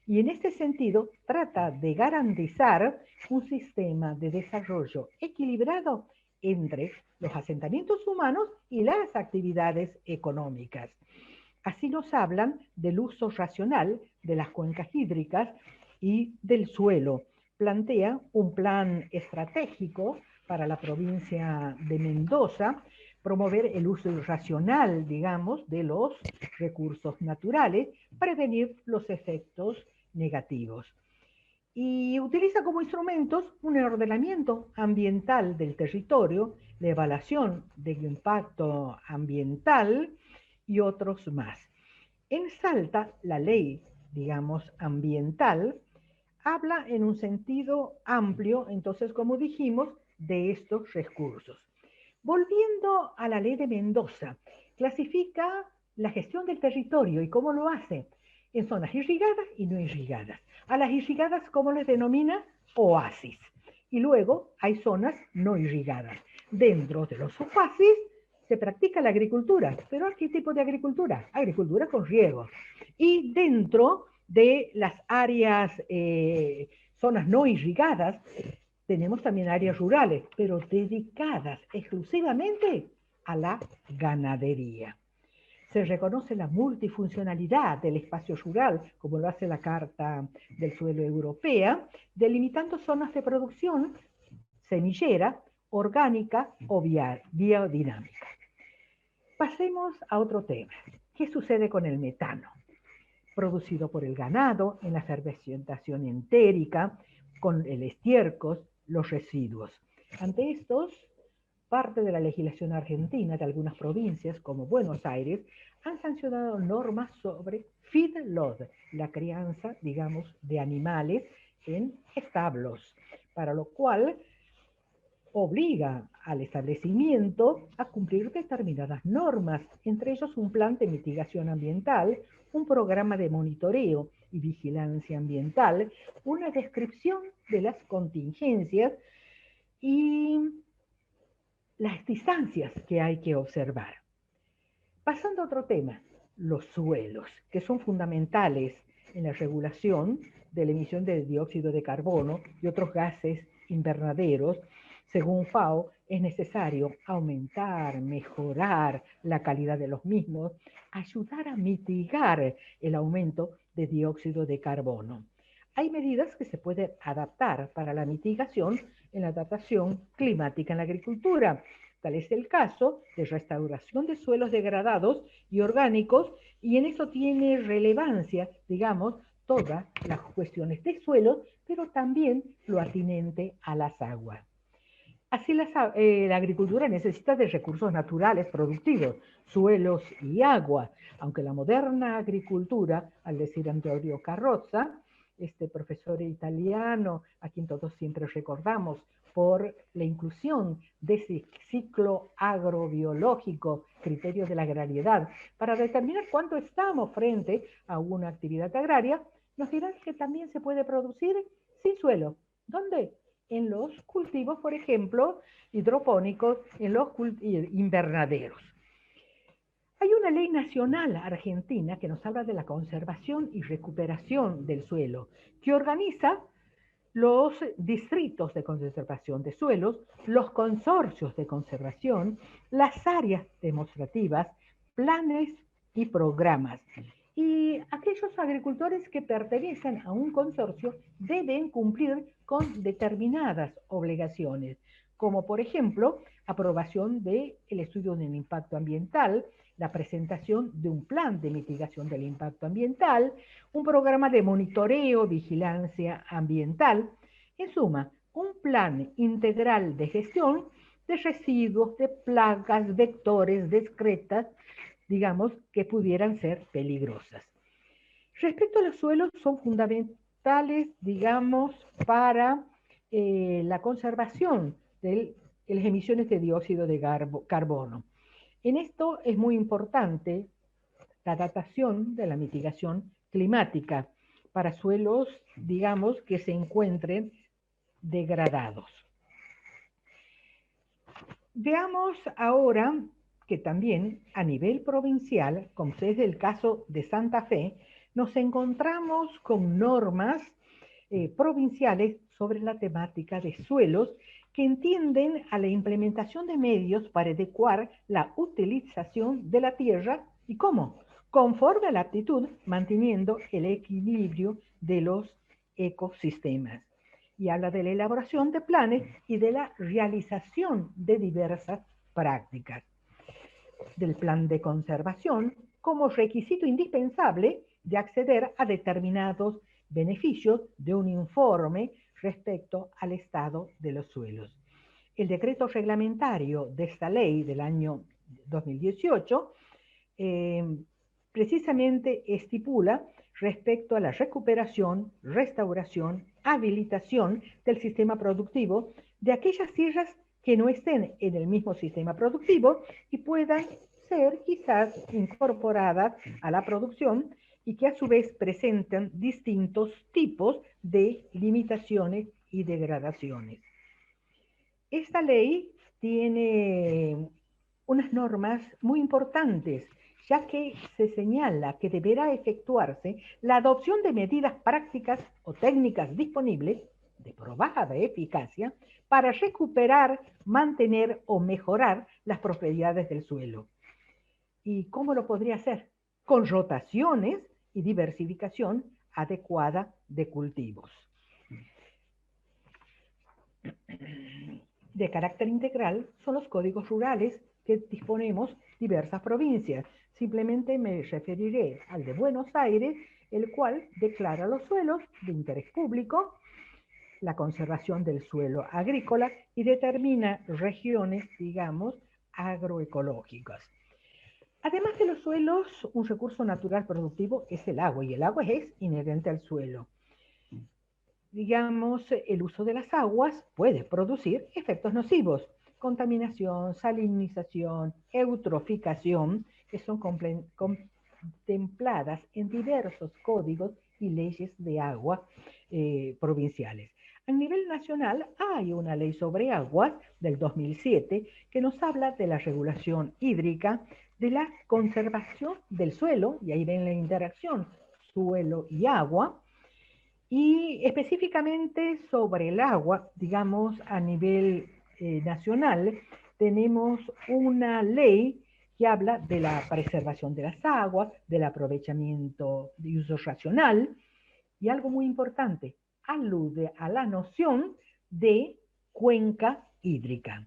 Y en este sentido trata de garantizar un sistema de desarrollo equilibrado entre los asentamientos humanos y las actividades económicas. Así nos hablan del uso racional de las cuencas hídricas y del suelo. Plantea un plan estratégico para la provincia de Mendoza, promover el uso racional, digamos, de los recursos naturales, prevenir los efectos negativos. Y utiliza como instrumentos un ordenamiento ambiental del territorio, la evaluación del impacto ambiental y otros más. En Salta, la ley, digamos, ambiental, habla en un sentido amplio, entonces, como dijimos, de estos recursos. Volviendo a la ley de Mendoza, clasifica la gestión del territorio y cómo lo hace en zonas irrigadas y no irrigadas. A las irrigadas, ¿cómo les denomina? Oasis. Y luego hay zonas no irrigadas. Dentro de los oasis se practica la agricultura, pero ¿qué tipo de agricultura? Agricultura con riego. Y dentro de las áreas, zonas no irrigadas, tenemos también áreas rurales, pero dedicadas exclusivamente a la ganadería. Se reconoce la multifuncionalidad del espacio rural, como lo hace la Carta del Suelo Europea, delimitando zonas de producción semillera, orgánica o biodinámica. Pasemos a otro tema. ¿Qué sucede con el metano? Producido por el ganado en la fermentación entérica, con el estiércol, los residuos. Ante estos, parte de la legislación argentina de algunas provincias, como Buenos Aires, han sancionado normas sobre feedlot, la crianza, digamos, de animales en establos, para lo cual obliga al establecimiento a cumplir determinadas normas, entre ellos un plan de mitigación ambiental, un programa de monitoreo y vigilancia ambiental, una descripción de las contingencias y las distancias que hay que observar. Pasando a otro tema, los suelos, que son fundamentales en la regulación de la emisión de dióxido de carbono y otros gases invernaderos. Según FAO, es necesario aumentar, mejorar la calidad de los mismos, ayudar a mitigar el aumento de dióxido de carbono. Hay medidas que se pueden adaptar para la mitigación en la adaptación climática en la agricultura. Tal es el caso de restauración de suelos degradados y orgánicos, y en eso tiene relevancia, digamos, todas las cuestiones de suelos, pero también lo atinente a las aguas. Así la agricultura necesita de recursos naturales productivos, suelos y agua, aunque la moderna agricultura, al decir Antonio Carrozza, este profesor italiano, a quien todos siempre recordamos por la inclusión de ese ciclo agrobiológico, criterio de la agrariedad, para determinar cuánto estamos frente a una actividad agraria, nos dirán que también se puede producir sin suelo. ¿Dónde? En los cultivos, por ejemplo, hidropónicos, en los invernaderos. Hay una ley nacional argentina que nos habla de la conservación y recuperación del suelo, que organiza los distritos de conservación de suelos, los consorcios de conservación, las áreas demostrativas, planes y programas. Y aquellos agricultores que pertenecen a un consorcio deben cumplir con determinadas obligaciones, como por ejemplo, aprobación del estudio del impacto ambiental, la presentación de un plan de mitigación del impacto ambiental, un programa de monitoreo, vigilancia ambiental, en suma, un plan integral de gestión de residuos, de plagas, vectores, de excretas, digamos, que pudieran ser peligrosas. Respecto a los suelos, son fundamentales, digamos, para la conservación de las emisiones de dióxido de carbono. En esto es muy importante la datación de la mitigación climática para suelos, digamos, que se encuentren degradados. Veamos ahora que también a nivel provincial, como es el caso de Santa Fe, nos encontramos con normas provinciales sobre la temática de suelos que entienden a la implementación de medios para adecuar la utilización de la tierra y cómo, conforme a la aptitud, manteniendo el equilibrio de los ecosistemas. Y habla de la elaboración de planes y de la realización de diversas prácticas. Del plan de conservación como requisito indispensable de acceder a determinados beneficios de un informe respecto al estado de los suelos. El decreto reglamentario de esta ley del año 2018 precisamente estipula respecto a la recuperación, restauración, habilitación del sistema productivo de aquellas tierras que no estén en el mismo sistema productivo y puedan ser quizás incorporadas a la producción y que a su vez presentan distintos tipos de limitaciones y degradaciones. Esta ley tiene unas normas muy importantes, ya que se señala que deberá efectuarse la adopción de medidas prácticas o técnicas disponibles de probada eficacia para recuperar, mantener o mejorar las propiedades del suelo. ¿Y cómo lo podría hacer? Con rotaciones y diversificación adecuada de cultivos. De carácter integral son los códigos rurales que disponemos diversas provincias. Simplemente me referiré al de Buenos Aires, el cual declara los suelos de interés público, la conservación del suelo agrícola y determina regiones, digamos, agroecológicas. Además de los suelos, un recurso natural productivo es el agua, y el agua es inherente al suelo. Digamos, el uso de las aguas puede producir efectos nocivos, contaminación, salinización, eutroficación, que son contempladas en diversos códigos y leyes de agua provinciales. A nivel nacional hay una ley sobre aguas del 2007 que nos habla de la regulación hídrica, de la conservación del suelo, y ahí ven la interacción suelo y agua, y específicamente sobre el agua, digamos a nivel nacional, tenemos una ley que habla de la preservación de las aguas, del aprovechamiento de uso racional, y algo muy importante, alude a la noción de cuenca hídrica.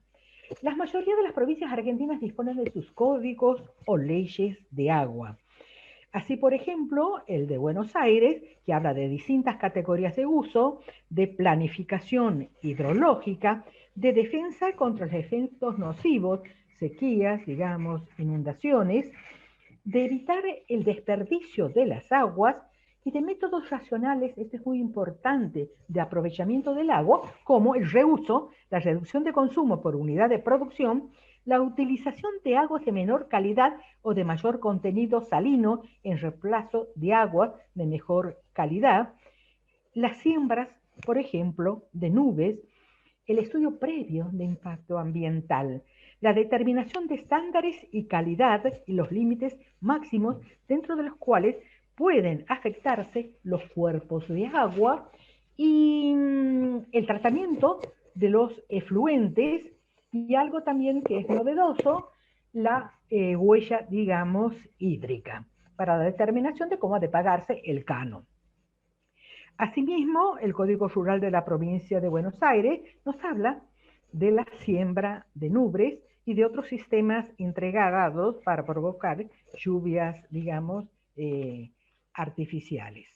La mayoría de las provincias argentinas disponen de sus códigos o leyes de agua. Así, por ejemplo, el de Buenos Aires, que habla de distintas categorías de uso, de planificación hidrológica, de defensa contra los efectos nocivos, sequías, digamos, inundaciones, de evitar el desperdicio de las aguas y de métodos racionales, este es muy importante, de aprovechamiento del agua, como el reuso, la reducción de consumo por unidad de producción, la utilización de aguas de menor calidad o de mayor contenido salino en reemplazo de aguas de mejor calidad, las siembras, por ejemplo, de nubes, el estudio previo de impacto ambiental, la determinación de estándares y calidad y los límites máximos dentro de los cuales pueden afectarse los cuerpos de agua y el tratamiento de los efluentes y algo también que es novedoso, la huella, digamos, hídrica, para la determinación de cómo ha de pagarse el canon. Asimismo, el Código Rural de la provincia de Buenos Aires nos habla de la siembra de nubes y de otros sistemas entregados para provocar lluvias, digamos, artificiales.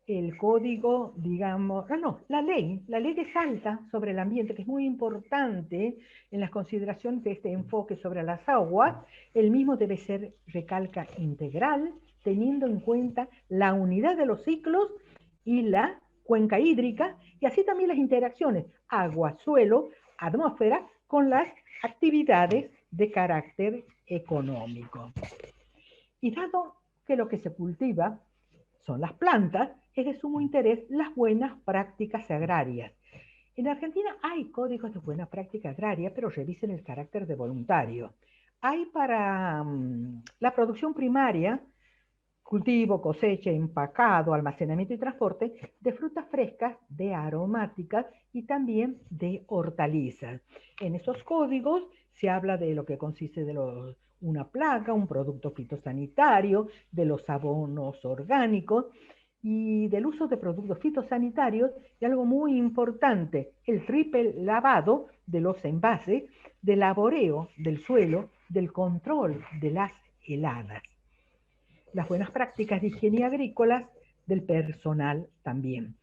El código, digamos, la ley de Salta sobre el ambiente, que es muy importante en las consideraciones de este enfoque sobre las aguas, el mismo debe ser, recalca, integral, teniendo en cuenta la unidad de los ciclos y la cuenca hídrica, y así también las interacciones agua, suelo, atmósfera, con las actividades de carácter económico. Y dado que lo que se cultiva son las plantas, es de sumo interés las buenas prácticas agrarias. En Argentina hay códigos de buena práctica agraria, pero revisen el carácter de voluntario. Hay para la producción primaria, cultivo, cosecha, empacado, almacenamiento y transporte de frutas frescas, de aromáticas y también de hortalizas. En esos códigos se habla de lo que consiste de una plaga, un producto fitosanitario, de los abonos orgánicos y del uso de productos fitosanitarios y algo muy importante, el triple lavado de los envases, del laboreo del suelo, del control de las heladas. Las buenas prácticas de higiene agrícolas del personal también.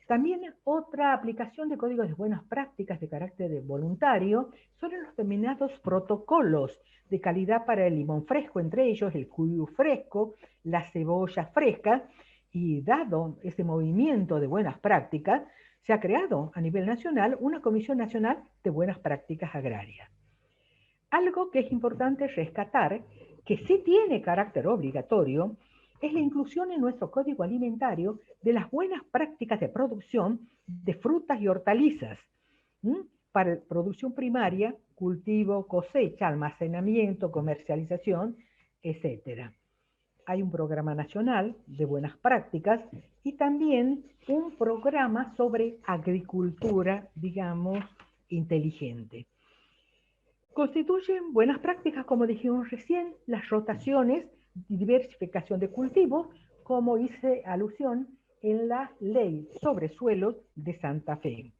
También otra aplicación de códigos de buenas prácticas de carácter voluntario son los denominados protocolos de calidad para el limón fresco, entre ellos el cuyo fresco, la cebolla fresca, y dado ese movimiento de buenas prácticas, se ha creado a nivel nacional una Comisión Nacional de Buenas Prácticas Agrarias. Algo que es importante rescatar, que sí tiene carácter obligatorio, es la inclusión en nuestro código alimentario de las buenas prácticas de producción de frutas y hortalizas, para producción primaria, cultivo, cosecha, almacenamiento, comercialización, etc. Hay un programa nacional de buenas prácticas y también un programa sobre agricultura, digamos, inteligente. Constituyen buenas prácticas, como dijimos recién, las rotaciones y diversificación de cultivos, como hice alusión en la Ley sobre Suelos de Santa Fe.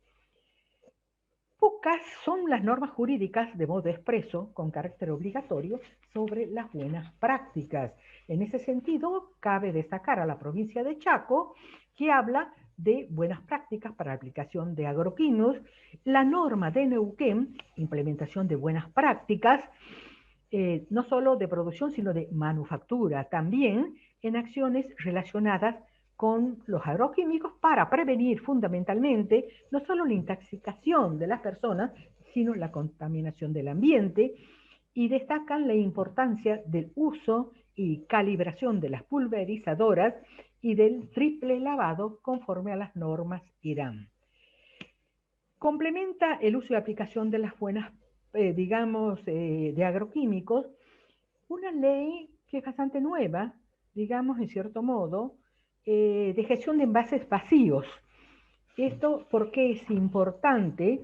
Pocas son las normas jurídicas de modo expreso, con carácter obligatorio, sobre las buenas prácticas. En ese sentido, cabe destacar a la provincia de Chaco, que habla de buenas prácticas para aplicación de agroquímicos, la norma de Neuquén, implementación de buenas prácticas, no solo de producción, sino de manufactura, también en acciones relacionadas con los agroquímicos para prevenir fundamentalmente no solo la intoxicación de las personas, sino la contaminación del ambiente, y destacan la importancia del uso y calibración de las pulverizadoras y del triple lavado conforme a las normas IRAM. Complementa el uso y aplicación de las buenas, de agroquímicos, una ley que es bastante nueva, digamos, en cierto modo, de gestión de envases vacíos. Esto porque es importante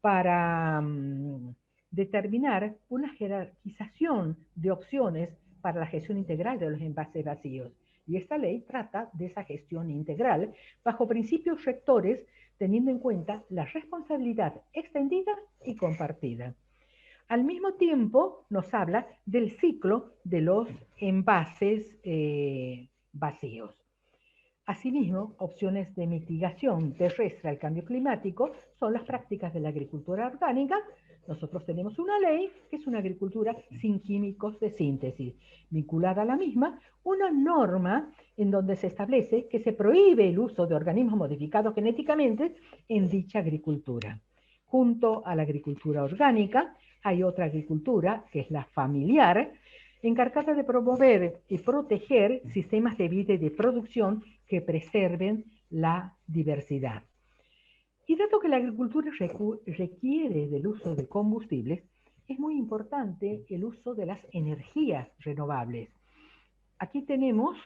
para determinar una jerarquización de opciones para la gestión integral de los envases vacíos. Y esta ley trata de esa gestión integral bajo principios rectores, teniendo en cuenta la responsabilidad extendida y compartida. Al mismo tiempo nos habla del ciclo de los envases vacíos. Asimismo, opciones de mitigación terrestre al cambio climático son las prácticas de la agricultura orgánica. Nosotros tenemos una ley que es una agricultura sin químicos de síntesis. Vinculada a la misma, una norma en donde se establece que se prohíbe el uso de organismos modificados genéticamente en dicha agricultura. Junto a la agricultura orgánica, hay otra agricultura, que es la familiar, encargada de promover y proteger sistemas de vida y de producción que preserven la diversidad. Y dado que la agricultura requiere del uso de combustibles, es muy importante el uso de las energías renovables. Aquí tenemos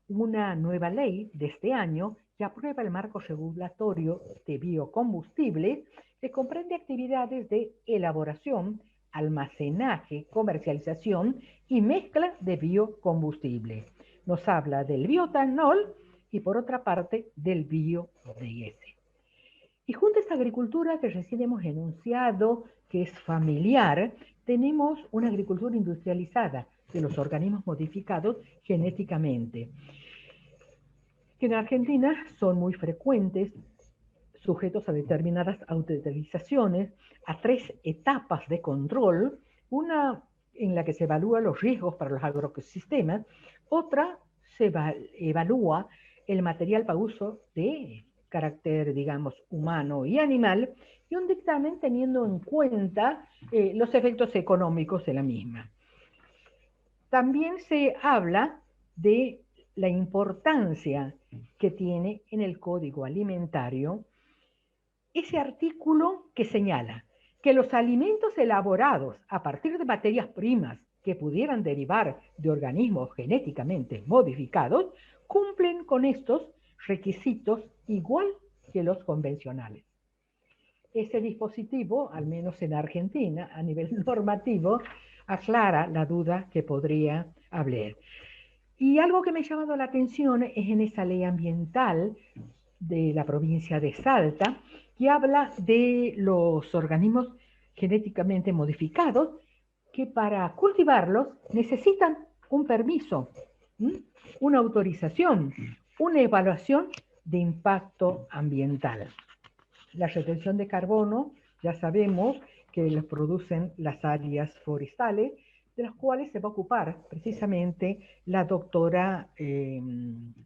una nueva ley de este año que aprueba el marco regulatorio de biocombustibles, que comprende actividades de elaboración, almacenaje, comercialización y mezcla de biocombustible. Nos habla del bioetanol y por otra parte del biodiesel. Y junto a esta agricultura que recién hemos enunciado, que es familiar, tenemos una agricultura industrializada de los organismos modificados genéticamente, que en Argentina son muy frecuentes, sujetos a determinadas autorizaciones, a 3 etapas de control, una en la que se evalúan los riesgos para los agroecosistemas, otra se evalúa el material para uso de carácter, digamos, humano y animal, y un dictamen teniendo en cuenta los efectos económicos de la misma. También se habla de la importancia que tiene en el Código Alimentario ese artículo que señala que los alimentos elaborados a partir de materias primas que pudieran derivar de organismos genéticamente modificados cumplen con estos requisitos igual que los convencionales. Ese dispositivo, al menos en Argentina, a nivel normativo, aclara la duda que podría haber. Y algo que me ha llamado la atención es en esa ley ambiental de la provincia de Salta, que habla de los organismos genéticamente modificados que para cultivarlos necesitan un permiso, una autorización, una evaluación de impacto ambiental. La retención de carbono, ya sabemos que lo producen las áreas forestales, de las cuales se va a ocupar precisamente la doctora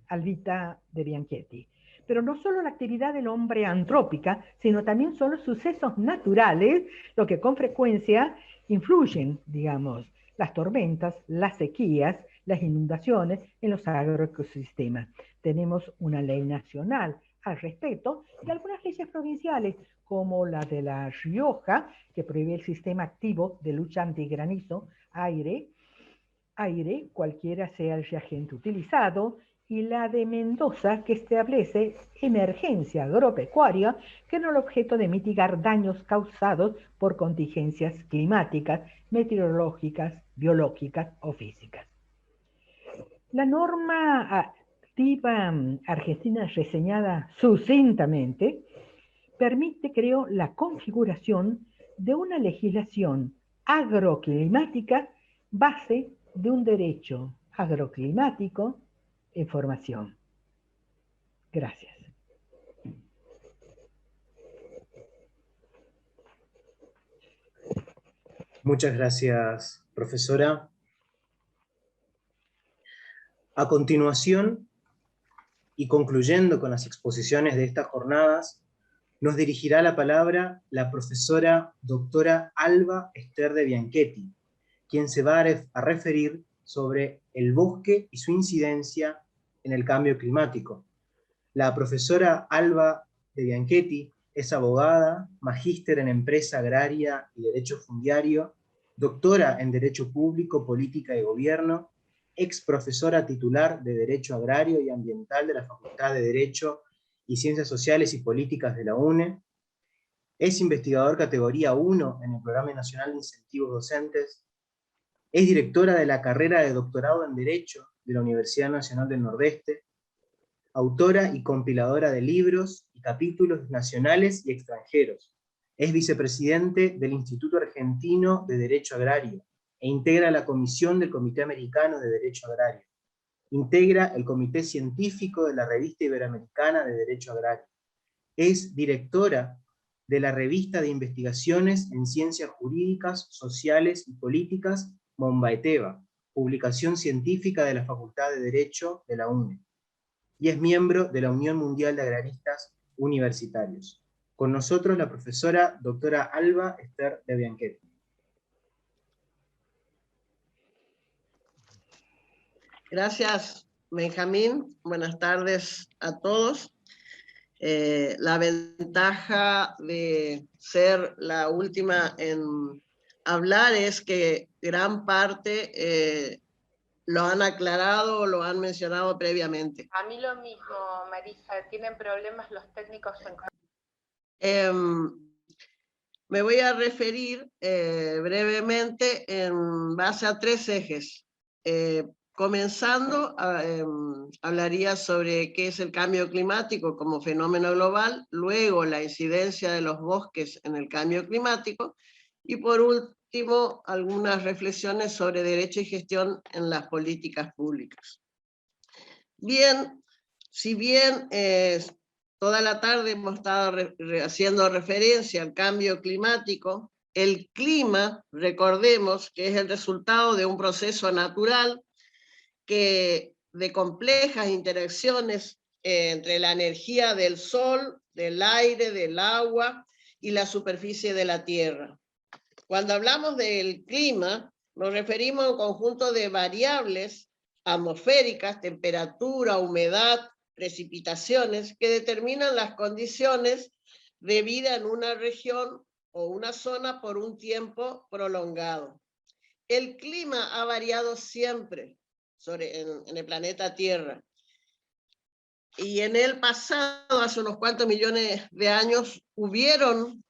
Alvita de Bianchetti. Pero no solo la actividad del hombre antrópica, sino también son los sucesos naturales lo que con frecuencia influyen, digamos, las tormentas, las sequías, las inundaciones en los agroecosistemas. Tenemos una ley nacional al respecto y algunas leyes provinciales, como la de La Rioja, que prohíbe el sistema activo de lucha antigranizo, aire, cualquiera sea el reagente utilizado, y la de Mendoza, que establece emergencia agropecuaria, que tiene el objeto de mitigar daños causados por contingencias climáticas, meteorológicas, biológicas o físicas. La norma activa argentina reseñada sucintamente permite, creo, la configuración de una legislación agroclimática base de un derecho agroclimático en formación. Gracias. Muchas gracias, profesora. A continuación, y concluyendo con las exposiciones de estas jornadas, nos dirigirá la palabra la profesora doctora Alba Esther de Bianchetti, quien se va a referir sobre el bosque y su incidencia en el cambio climático. La profesora Alba de Bianchetti es abogada, magíster en empresa agraria y derecho fundiario, doctora en Derecho Público, Política y Gobierno, ex profesora titular de Derecho Agrario y Ambiental de la Facultad de Derecho y Ciencias Sociales y Políticas de la UNE, es investigador categoría 1 en el Programa Nacional de Incentivos Docentes, es directora de la carrera de doctorado en Derecho de la Universidad Nacional del Nordeste, autora y compiladora de libros y capítulos nacionales y extranjeros. Es vicepresidente del Instituto Argentino de Derecho Agrario e integra la comisión del Comité Americano de Derecho Agrario. Integra el Comité Científico de la Revista Iberoamericana de Derecho Agrario. Es directora de la Revista de Investigaciones en Ciencias Jurídicas, Sociales y Políticas Mombaeteva, publicación científica de la Facultad de Derecho de la UNE. Y es miembro de la Unión Mundial de Agraristas Universitarios. Con nosotros la profesora doctora Alba Esther de Bianchetti. Gracias, Benjamín. Buenas tardes a todos. La ventaja de ser la última en hablar es que gran parte lo han aclarado o lo han mencionado previamente. A mí lo mismo, Marisa, tienen problemas los técnicos me voy a referir brevemente en base a 3 ejes. Comenzando, hablaría sobre qué es el cambio climático como fenómeno global, luego la incidencia de los bosques en el cambio climático, y por último, algunas reflexiones sobre derecho y gestión en las políticas públicas. Bien, si bien toda la tarde hemos estado haciendo referencia al cambio climático, el clima, recordemos que es el resultado de un proceso natural que de complejas interacciones entre la energía del sol, del aire, del agua y la superficie de la tierra. Cuando hablamos del clima, nos referimos a un conjunto de variables atmosféricas, temperatura, humedad, precipitaciones, que determinan las condiciones de vida en una región o una zona por un tiempo prolongado. El clima ha variado siempre en el planeta Tierra. Y en el pasado, hace unos cuantos millones de años, hubieron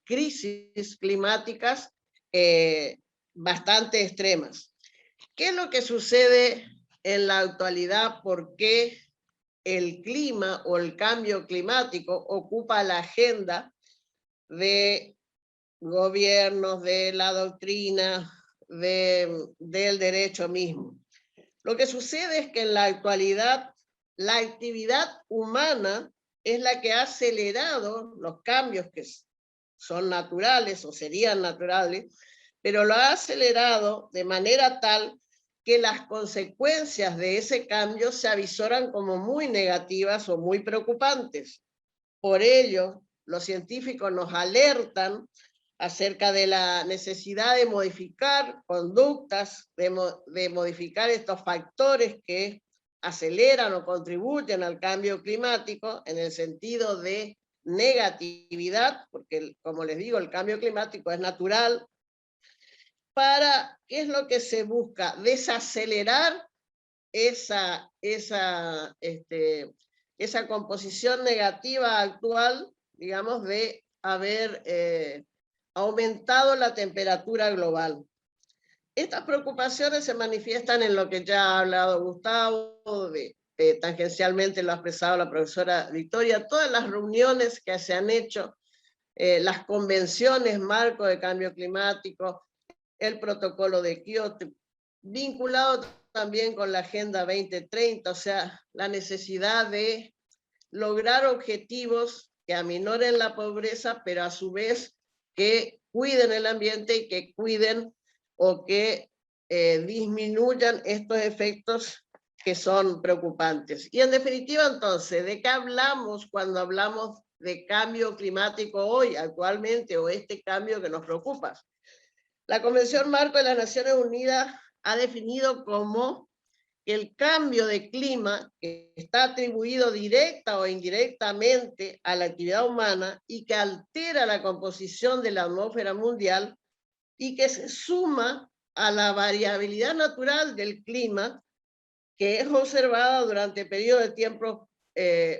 crisis climáticas bastante extremas. ¿Qué es lo que sucede en la actualidad? ¿Por qué el clima o el cambio climático ocupa la agenda de gobiernos, de la doctrina, del derecho mismo? Lo que sucede es que en la actualidad la actividad humana es la que ha acelerado los cambios que son naturales o serían naturales, pero lo ha acelerado de manera tal que las consecuencias de ese cambio se avisoran como muy negativas o muy preocupantes. Por ello, los científicos nos alertan acerca de la necesidad de modificar conductas, de modificar estos factores que aceleran o contribuyen al cambio climático en el sentido de negatividad, porque como les digo, el cambio climático es natural. ¿Qué es lo que se busca? Desacelerar esa composición negativa actual, digamos, de haber aumentado la temperatura global. Estas preocupaciones se manifiestan en lo que ya ha hablado Gustavo, tangencialmente lo ha expresado la profesora Victoria, todas las reuniones que se han hecho, las convenciones marco de cambio climático, el protocolo de Kioto, vinculado también con la Agenda 2030, o sea, la necesidad de lograr objetivos que aminoren la pobreza, pero a su vez que cuiden el ambiente y que cuiden o que disminuyan estos efectos que son preocupantes. Y en definitiva, entonces, ¿de qué hablamos cuando hablamos de cambio climático hoy, actualmente, o este cambio que nos preocupa? La Convención Marco de las Naciones Unidas ha definido como que el cambio de clima, que está atribuido directa o indirectamente a la actividad humana y que altera la composición de la atmósfera mundial y que se suma a la variabilidad natural del clima que es observada durante periodos de tiempo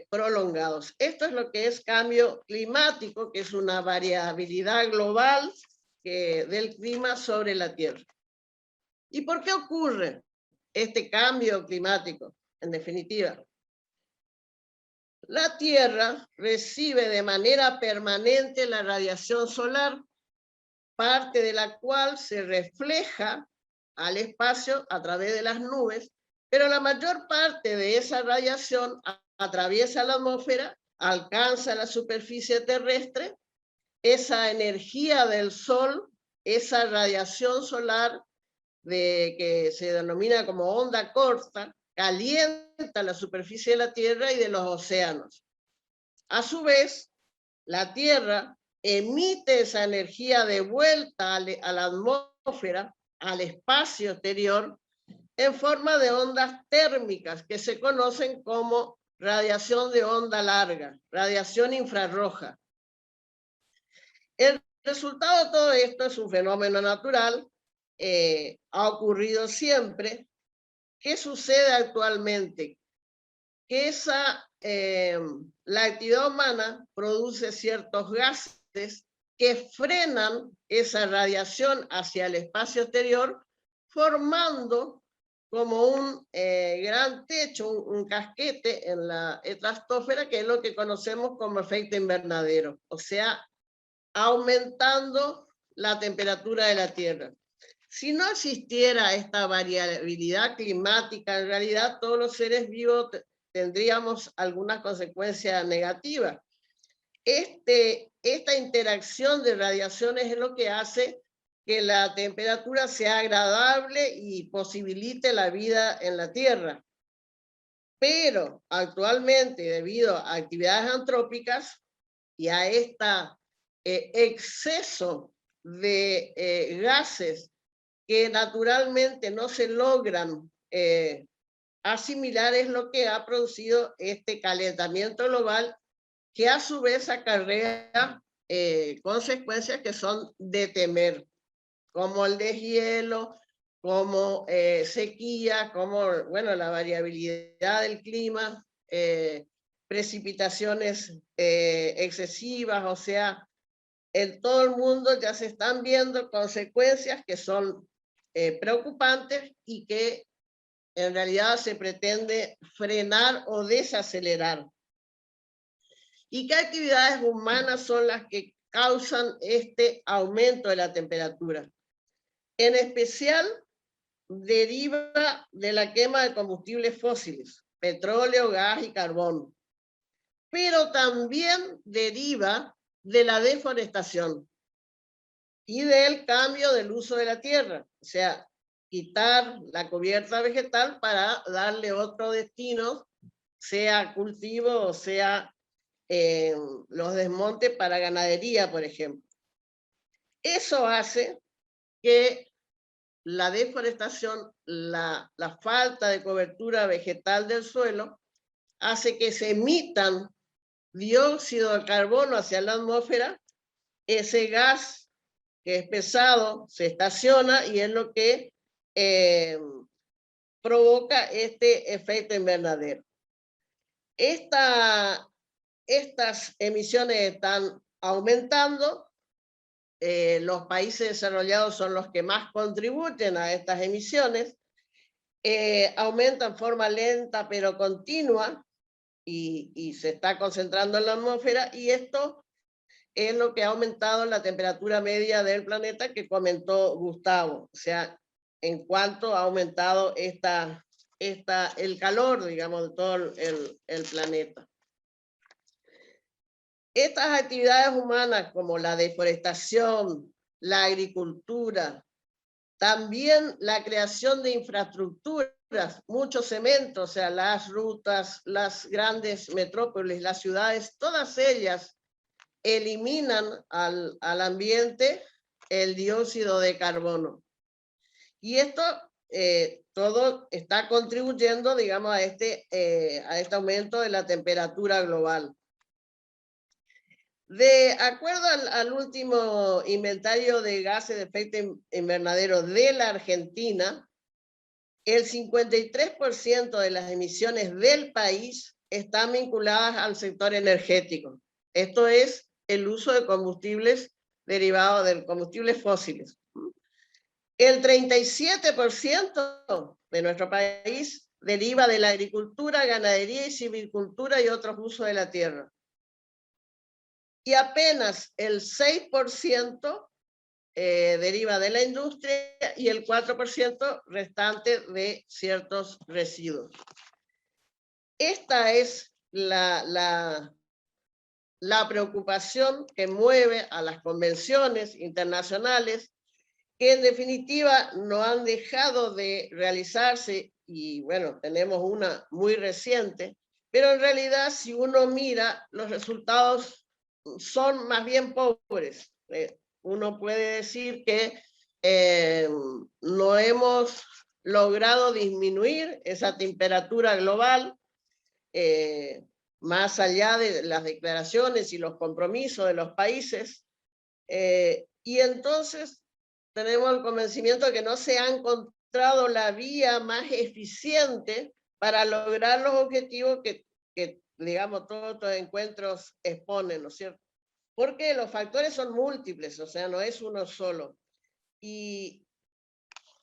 prolongados. Esto es lo que es cambio climático, que es una variabilidad global del clima sobre la Tierra. ¿Y por qué ocurre este cambio climático? En definitiva, la Tierra recibe de manera permanente la radiación solar, parte de la cual se refleja al espacio a través de las nubes, pero la mayor parte de esa radiación atraviesa la atmósfera, alcanza la superficie terrestre, esa energía del sol, esa radiación solar que se denomina como onda corta, calienta la superficie de la Tierra y de los océanos. A su vez, la Tierra emite esa energía de vuelta a la atmósfera, al espacio exterior, en forma de ondas térmicas que se conocen como radiación de onda larga, radiación infrarroja. El resultado de todo esto es un fenómeno natural, ha ocurrido siempre. ¿Qué sucede actualmente? Que la actividad humana produce ciertos gases que frenan esa radiación hacia el espacio exterior, formando como un gran techo, un casquete en la estratosfera, que es lo que conocemos como efecto invernadero, o sea, aumentando la temperatura de la Tierra. Si no existiera esta variabilidad climática, en realidad todos los seres vivos tendríamos algunas consecuencias negativas. Esta interacción de radiaciones es lo que hace que la temperatura sea agradable y posibilite la vida en la Tierra. Pero actualmente, debido a actividades antrópicas y a este exceso de gases que naturalmente no se logran asimilar, es lo que ha producido este calentamiento global, que a su vez acarrea consecuencias que son de temer, como el deshielo, como sequía, como la variabilidad del clima, precipitaciones excesivas, o sea, en todo el mundo ya se están viendo consecuencias que son preocupantes y que en realidad se pretende frenar o desacelerar. ¿Y qué actividades humanas son las que causan este aumento de la temperatura? En especial, deriva de la quema de combustibles fósiles, petróleo, gas y carbón. Pero también deriva de la deforestación y del cambio del uso de la tierra, o sea, quitar la cubierta vegetal para darle otro destino, sea cultivo o sea los desmontes para ganadería, por ejemplo. Eso hace que la deforestación, la falta de cobertura vegetal del suelo, hace que se emitan dióxido de carbono hacia la atmósfera. Ese gas que es pesado se estaciona y es lo que provoca este efecto invernadero. Estas emisiones están aumentando. Los países desarrollados son los que más contribuyen a estas emisiones. Aumentan en forma lenta pero continua y se está concentrando en la atmósfera, y esto es lo que ha aumentado la temperatura media del planeta que comentó Gustavo, o sea, en cuanto ha aumentado el calor, digamos, de todo el planeta. Estas actividades humanas como la deforestación, la agricultura, también la creación de infraestructuras, mucho cemento, o sea, las rutas, las grandes metrópolis, las ciudades, todas ellas eliminan al ambiente el dióxido de carbono. Y esto todo está contribuyendo, digamos, a este aumento de la temperatura global. De acuerdo al último inventario de gases de efecto invernadero de la Argentina, el 53% de las emisiones del país están vinculadas al sector energético. Esto es el uso de combustibles derivados de combustibles fósiles. El 37% de nuestro país deriva de la agricultura, ganadería y silvicultura y otros usos de la tierra. Y apenas el 6% deriva de la industria y el 4% restante de ciertos residuos. Esta es la preocupación que mueve a las convenciones internacionales, que en definitiva no han dejado de realizarse, y bueno, tenemos una muy reciente, pero en realidad si uno mira, los resultados son más bien pobres. Uno puede decir que no hemos logrado disminuir esa temperatura global, más allá de las declaraciones y los compromisos de los países, y entonces tenemos el convencimiento de que no se ha encontrado la vía más eficiente para lograr los objetivos que digamos, todos estos encuentros exponen, ¿no es cierto? Porque los factores son múltiples, o sea, no es uno solo. Y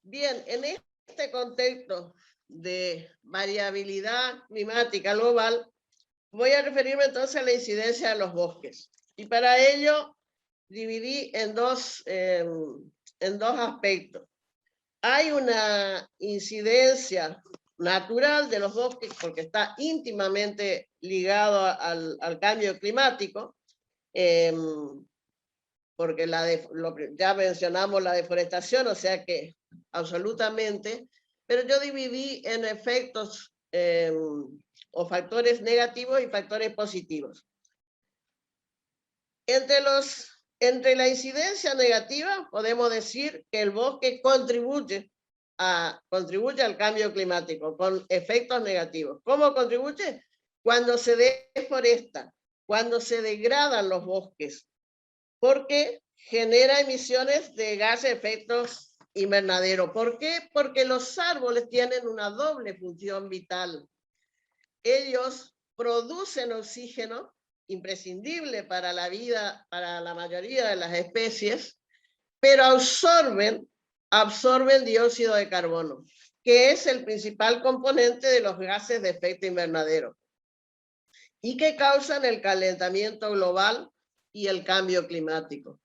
bien, en este contexto de variabilidad climática global, voy a referirme entonces a la incidencia de los bosques. Y para ello dividí en dos aspectos. Hay una incidencia natural de los bosques porque está íntimamente ligado al cambio climático, porque ya mencionamos la deforestación, o sea que absolutamente, pero yo dividí en efectos o factores negativos y factores positivos. Entre la incidencia negativa podemos decir que el bosque contribuye al cambio climático con efectos negativos. ¿Cómo contribuye? Cuando se deforesta, cuando se degradan los bosques, porque genera emisiones de gases de efecto invernadero. ¿Por qué? Porque los árboles tienen una doble función vital. Ellos producen oxígeno, imprescindible para la vida, para la mayoría de las especies, pero absorben dióxido de carbono, que es el principal componente de los gases de efecto invernadero y que causan el calentamiento global y el cambio climático.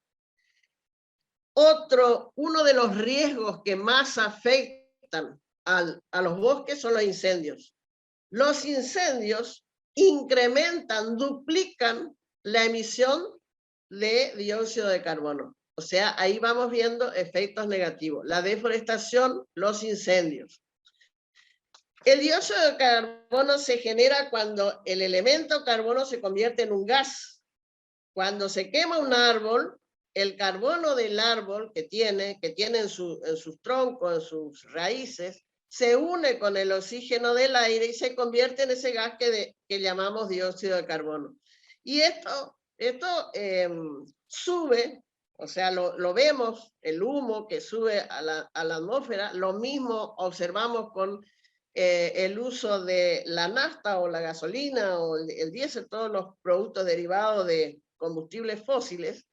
Uno de los riesgos que más afectan a los bosques son los incendios. Los incendios incrementan, duplican la emisión de dióxido de carbono. O sea, ahí vamos viendo efectos negativos. La deforestación, los incendios. El dióxido de carbono se genera cuando el elemento carbono se convierte en un gas. Cuando se quema un árbol, el carbono del árbol que tiene en sus troncos, en sus raíces, se une con el oxígeno del aire y se convierte en ese gas que llamamos dióxido de carbono. Y esto sube, o sea, lo vemos, el humo que sube a la atmósfera, lo mismo observamos con el uso de la nafta o la gasolina o el diésel, todos los productos derivados de combustibles fósiles.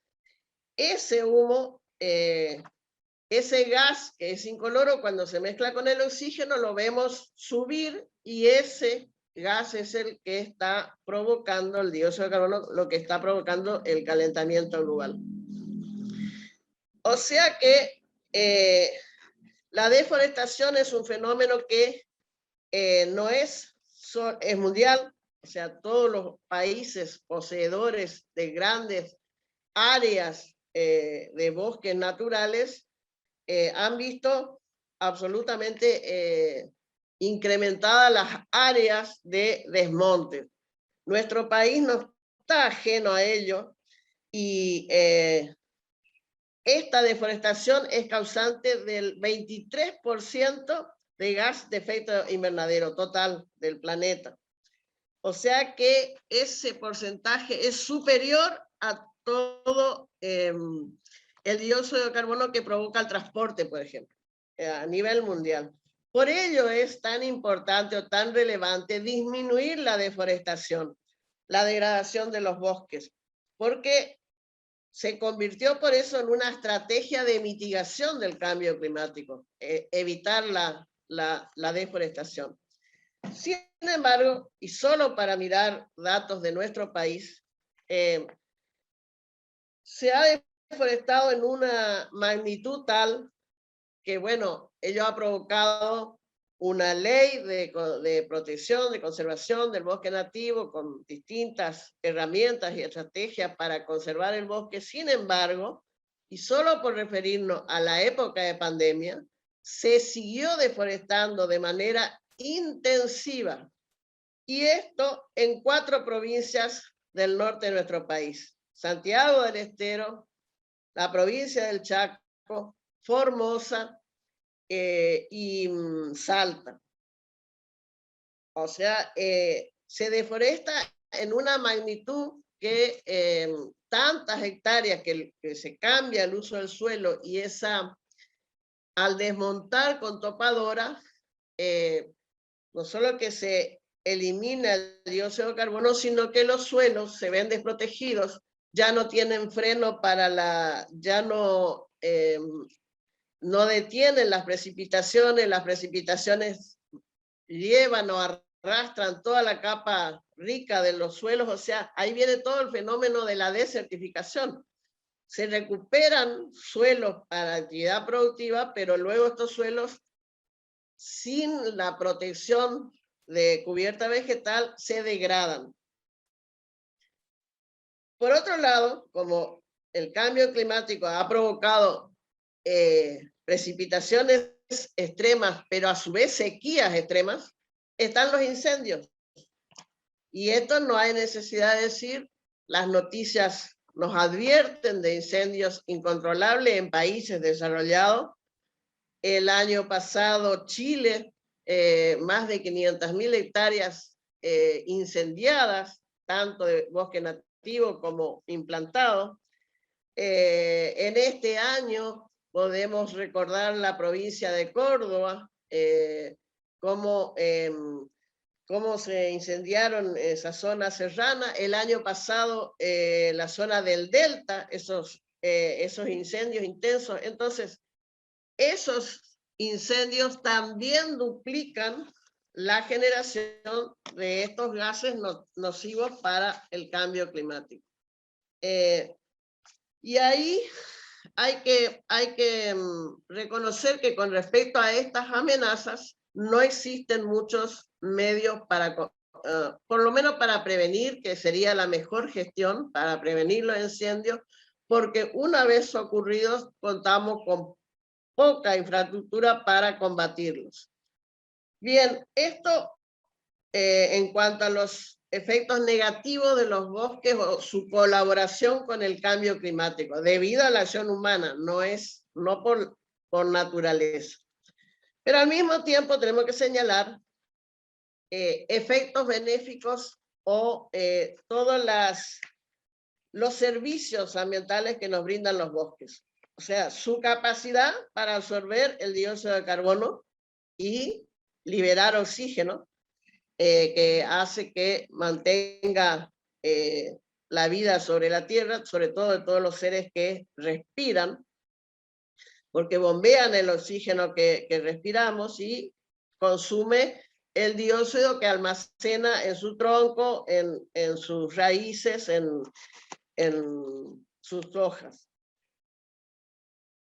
Ese humo, ese gas que es incoloro, cuando se mezcla con el oxígeno, lo vemos subir y ese gas es el que está provocando el dióxido de carbono, lo que está provocando el calentamiento global. O sea que la deforestación es un fenómeno que no es mundial, o sea, todos los países poseedores de grandes áreas de bosques naturales han visto absolutamente incrementadas las áreas de desmonte. Nuestro país no está ajeno a ello y esta deforestación es causante del 23% de gas de efecto invernadero total del planeta. O sea que ese porcentaje es superior a todo el dióxido de carbono que provoca el transporte, por ejemplo, a nivel mundial. Por ello es tan importante o tan relevante disminuir la deforestación, la degradación de los bosques, porque se convirtió por eso en una estrategia de mitigación del cambio climático, evitar la deforestación. Sin embargo, y solo para mirar datos de nuestro país, se ha deforestado en una magnitud tal que, bueno, ello ha provocado una ley de protección, de conservación del bosque nativo con distintas herramientas y estrategias para conservar el bosque. Sin embargo, y solo por referirnos a la época de pandemia, se siguió deforestando de manera intensiva. Y esto en 4 provincias del norte de nuestro país: Santiago del Estero, la provincia del Chaco, Formosa y Salta. O sea, se deforesta en una magnitud que tantas hectáreas que se cambia el uso del suelo, y esa, al desmontar con topadora, no solo que se elimina el dióxido de carbono, sino que los suelos se ven desprotegidos, ya no tienen freno para ya no detienen las precipitaciones llevan o arrastran toda la capa rica de los suelos. O sea, ahí viene todo el fenómeno de la desertificación. Se recuperan suelos para actividad productiva, pero luego estos suelos, sin la protección de cubierta vegetal, se degradan. Por otro lado, como el cambio climático ha provocado precipitaciones extremas, pero a su vez sequías extremas, están los incendios. Y esto no hay necesidad de decir, las noticias nos advierten de incendios incontrolables en países desarrollados. El año pasado Chile, más de 500.000 hectáreas incendiadas, tanto de bosque nativo como implantado. En este año podemos recordar la provincia de Córdoba, cómo se incendiaron esa zona serrana. El año pasado la zona del Delta, esos incendios intensos. Entonces, esos incendios también duplican la generación de estos gases nocivos para el cambio climático. Y ahí hay que reconocer que con respecto a estas amenazas no existen muchos medios para, por lo menos para prevenir, que sería la mejor gestión para prevenir los incendios, porque una vez ocurridos contamos con poca infraestructura para combatirlos. Bien, esto en cuanto a los efectos negativos de los bosques o su colaboración con el cambio climático, debido a la acción humana, no por naturaleza. Pero al mismo tiempo tenemos que señalar efectos benéficos o todos los servicios ambientales que nos brindan los bosques. O sea, su capacidad para absorber el dióxido de carbono y liberar oxígeno, que hace que mantenga la vida sobre la Tierra, sobre todo de todos los seres que respiran, porque bombean el oxígeno que respiramos y consume el dióxido que almacena en su tronco, en sus raíces, en sus hojas.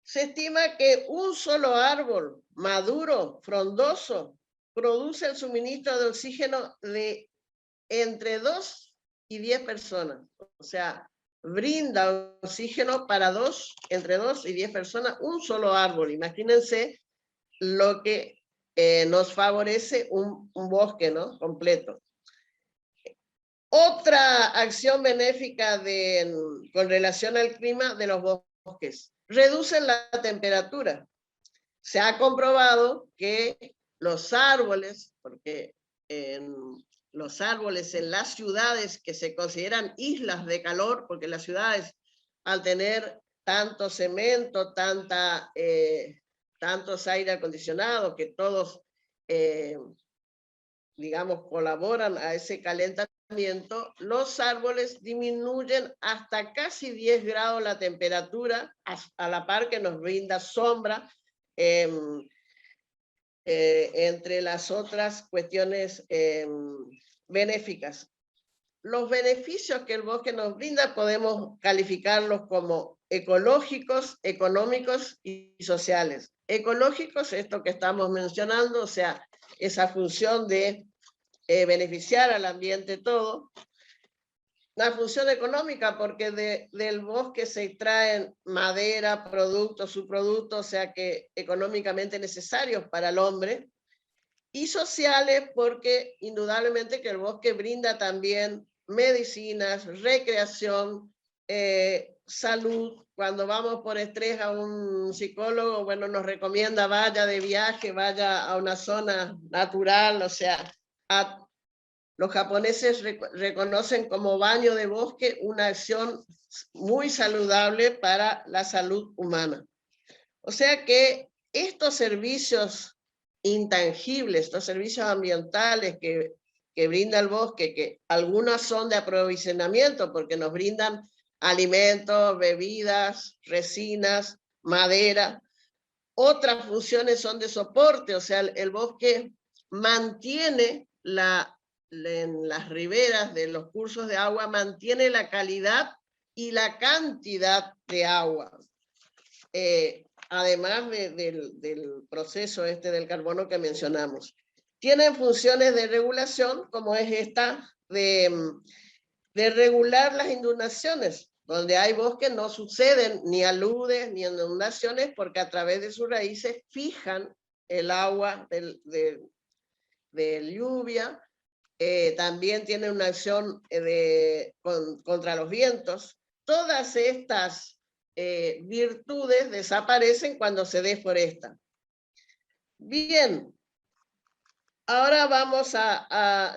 Se estima que un solo árbol maduro, frondoso, produce el suministro de oxígeno de entre 2 y 10 personas. O sea, brinda oxígeno para entre 2 y 10 personas, un solo árbol. Imagínense lo que nos favorece un bosque, ¿no?, completo. Otra acción benéfica con relación al clima de los bosques. reducen la temperatura. Se ha comprobado que los árboles, porque los árboles en las ciudades que se consideran islas de calor, porque las ciudades al tener tanto cemento, tantos aire acondicionado, que todos, digamos, colaboran a ese calentamiento, los árboles disminuyen hasta casi 10 grados la temperatura, a la par que nos brinda sombra, entre las otras cuestiones benéficas. Los beneficios que el bosque nos brinda podemos calificarlos como ecológicos, económicos y sociales. Ecológicos, esto que estamos mencionando, o sea, esa función de beneficiar al ambiente todo. La función económica, porque del bosque se extraen madera, productos, subproductos, o sea que económicamente necesarios para el hombre. Y sociales, porque indudablemente que el bosque brinda también medicinas, recreación, salud. Cuando vamos por estrés a un psicólogo, bueno, nos recomienda vaya de viaje, vaya a una zona natural, o sea, los japoneses reconocen como baño de bosque una acción muy saludable para la salud humana. O sea que estos servicios intangibles, estos servicios ambientales que brinda el bosque, que algunos son de aprovisionamiento porque nos brindan alimentos, bebidas, resinas, madera. Otras funciones son de soporte, o sea, el bosque mantiene en las riberas de los cursos de agua, mantiene la calidad y la cantidad de agua. Además del proceso del carbono que mencionamos. Tienen funciones de regulación, como es esta, de regular las inundaciones. Donde hay bosques no suceden ni aludes ni inundaciones, porque a través de sus raíces fijan el agua de lluvia. También tienen una acción contra los vientos. Todas estas virtudes desaparecen cuando se deforesta. Bien, ahora vamos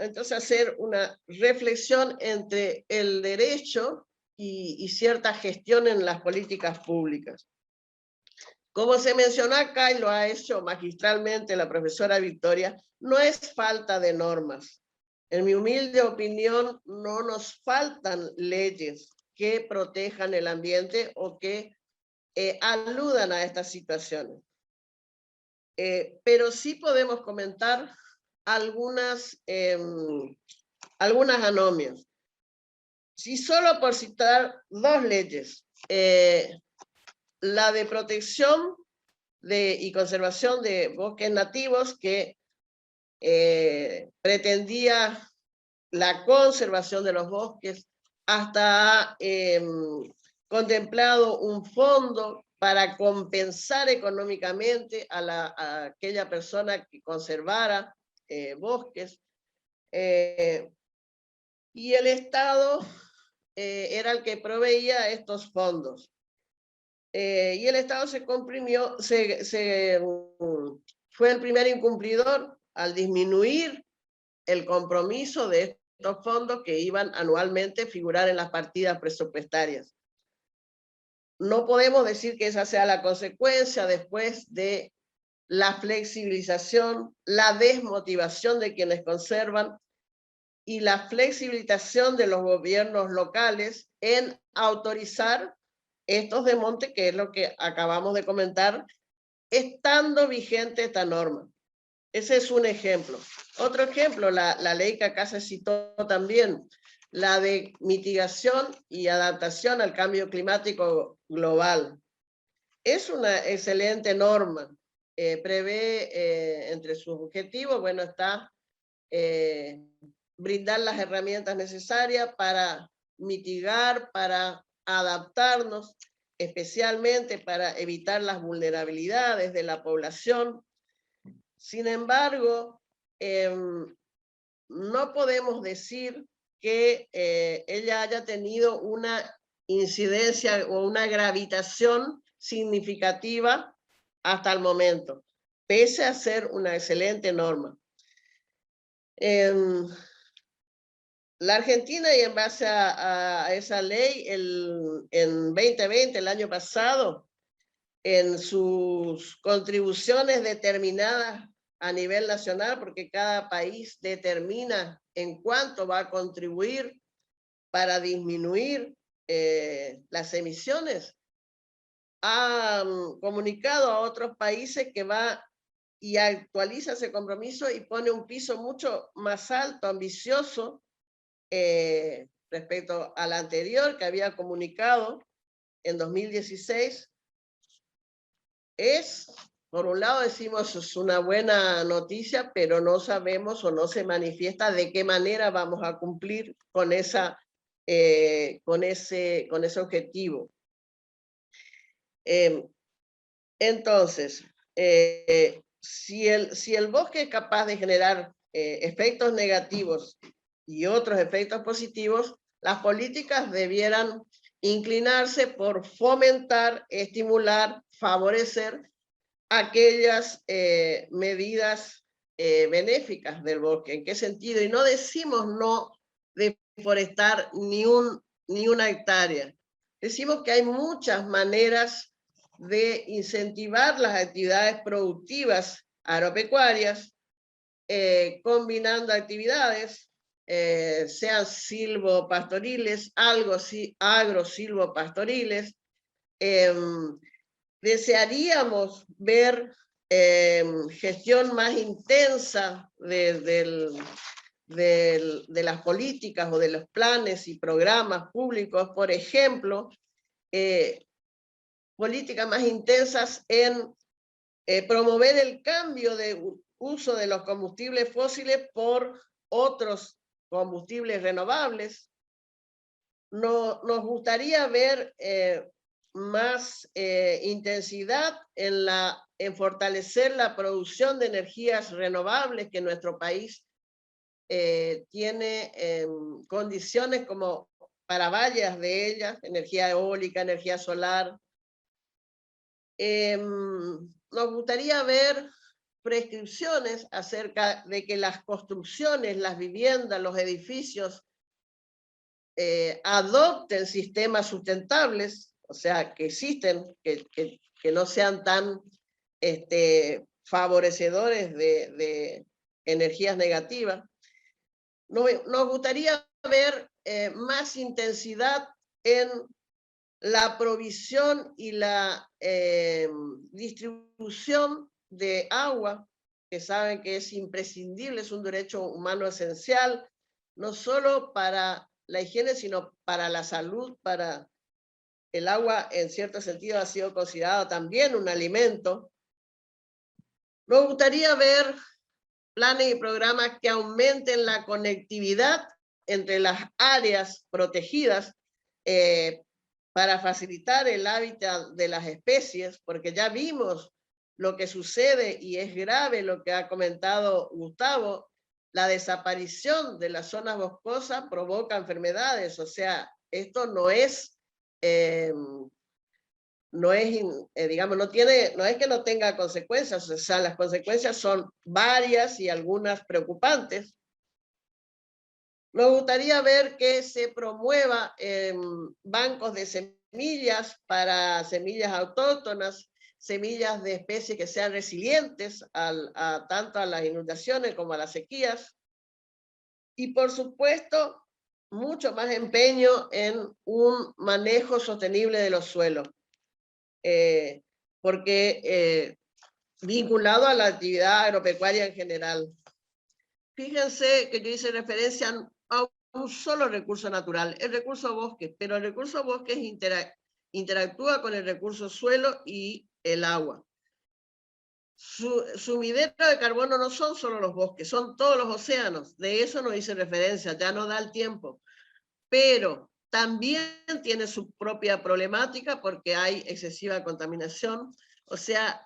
entonces a hacer una reflexión entre el derecho y cierta gestión en las políticas públicas. Como se mencionó acá y lo ha hecho magistralmente la profesora Victoria, no es falta de normas. En mi humilde opinión, no nos faltan leyes que protejan el ambiente o que aludan a estas situaciones. Pero sí podemos comentar algunas anomias. Si solo por citar dos leyes, la de protección y conservación de bosques nativos, que pretendía la conservación de los bosques, hasta contemplado un fondo para compensar económicamente a aquella persona que conservara bosques. Y el Estado era el que proveía estos fondos. Y el Estado se comprimió, fue el primer incumplidor al disminuir el compromiso de estos fondos que iban anualmente a figurar en las partidas presupuestarias. No podemos decir que esa sea la consecuencia después de la flexibilización, la desmotivación de quienes conservan y la flexibilización de los gobiernos locales en autorizar estos desmontes, que es lo que acabamos de comentar, estando vigente esta norma. Ese es un ejemplo. Otro ejemplo, la ley que acá se citó también, la de mitigación y adaptación al cambio climático global. Es una excelente norma. Prevé entre sus objetivos, bueno, está brindar las herramientas necesarias para mitigar, para adaptarnos, especialmente para evitar las vulnerabilidades de la población. Sin embargo, no podemos decir que ella haya tenido una incidencia o una gravitación significativa hasta el momento, pese a ser una excelente norma. La Argentina, y en base a esa ley, en 2020, el año pasado, en sus contribuciones determinadas a nivel nacional, porque cada país determina en cuánto va a contribuir para disminuir las emisiones, ha comunicado a otros países que va y actualiza ese compromiso y pone un piso mucho más alto, ambicioso, respecto al anterior que había comunicado en 2016. Por un lado decimos, es una buena noticia, pero no sabemos o no se manifiesta de qué manera vamos a cumplir con ese objetivo. Entonces, si el bosque es capaz de generar efectos negativos y otros efectos positivos, las políticas debieran inclinarse por fomentar, estimular, favorecer aquellas medidas benéficas del bosque. ¿En qué sentido? Y no decimos no deforestar ni una hectárea. Decimos que hay muchas maneras de incentivar las actividades productivas agropecuarias, combinando actividades, sean silvopastoriles, agrosilvopastoriles. Desearíamos ver gestión más intensa de las políticas o de los planes y programas públicos, por ejemplo, políticas más intensas en promover el cambio de uso de los combustibles fósiles por otros combustibles renovables. Nos gustaría ver más intensidad en fortalecer la producción de energías renovables, que nuestro país tiene condiciones como para varias de ellas, energía eólica, energía solar. Nos gustaría ver prescripciones acerca de que las construcciones, las viviendas, los edificios adopten sistemas sustentables, o sea, que existen, que no sean tan favorecedores de energías negativas. Nos gustaría ver más intensidad en la provisión y la distribución de agua, que saben que es imprescindible, es un derecho humano esencial, no solo para la higiene, sino para la salud, para el agua, en cierto sentido, ha sido considerado también un alimento. Nos gustaría ver planes y programas que aumenten la conectividad entre las áreas protegidas para facilitar el hábitat de las especies, porque ya vimos lo que sucede y es grave lo que ha comentado Gustavo. La desaparición de las zonas boscosas provoca enfermedades, o sea, esto no es digamos, no es que no tenga consecuencias, o sea, las consecuencias son varias y algunas preocupantes. Nos gustaría ver que se promueva bancos de semillas para semillas autóctonas, semillas de especies que sean resilientes tanto a las inundaciones como a las sequías. Y por supuesto, mucho más empeño en un manejo sostenible de los suelos. Porque vinculado a la actividad agropecuaria en general. Fíjense que yo hice referencia a un solo recurso natural, el recurso bosque, pero el recurso bosque interactúa con el recurso suelo y el agua. Sumidero de carbono no son solo los bosques, son todos los océanos, de eso no hice referencia, ya no da el tiempo, pero también tiene su propia problemática porque hay excesiva contaminación. O sea,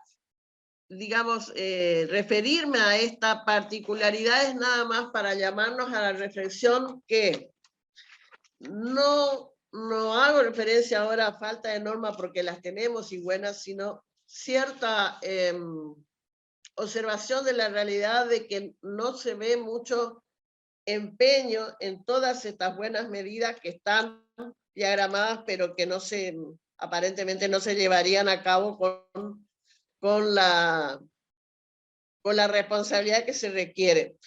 digamos, referirme a esta particularidad es nada más para llamarnos a la reflexión que no no hago referencia ahora a falta de normas porque las tenemos y buenas, sino cierta observación de la realidad de que no se ve mucho empeño en todas estas buenas medidas que están diagramadas, pero que aparentemente no se llevarían a cabo con la responsabilidad que se requiere.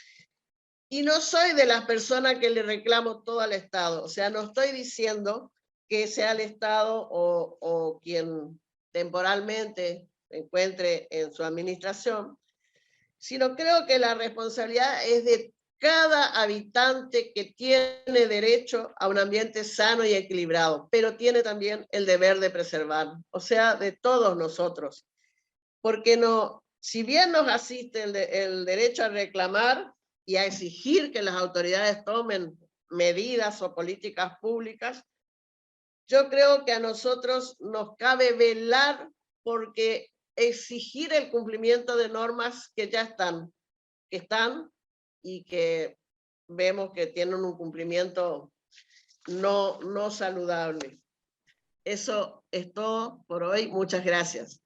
Y no soy de las personas que le reclamo todo al Estado, o sea, no estoy diciendo que sea el Estado o quien temporalmente se encuentre en su administración, sino creo que la responsabilidad es de cada habitante que tiene derecho a un ambiente sano y equilibrado, pero tiene también el deber de preservar, o sea, de todos nosotros. Porque no, si bien nos asiste el derecho a reclamar y a exigir que las autoridades tomen medidas o políticas públicas, yo creo que a nosotros nos cabe velar porque exigir el cumplimiento de normas que ya están y que vemos que tienen un cumplimiento no saludable. Eso es todo por hoy. Muchas gracias.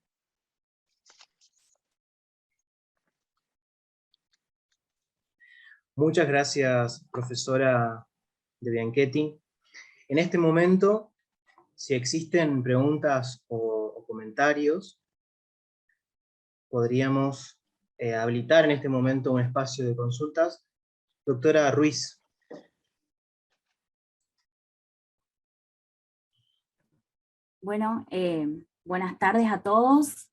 Muchas gracias, profesora de Bianchetti. En este momento, si existen preguntas o comentarios, podríamos habilitar en este momento un espacio de consultas. Doctora Ruiz. Bueno, buenas tardes a todos.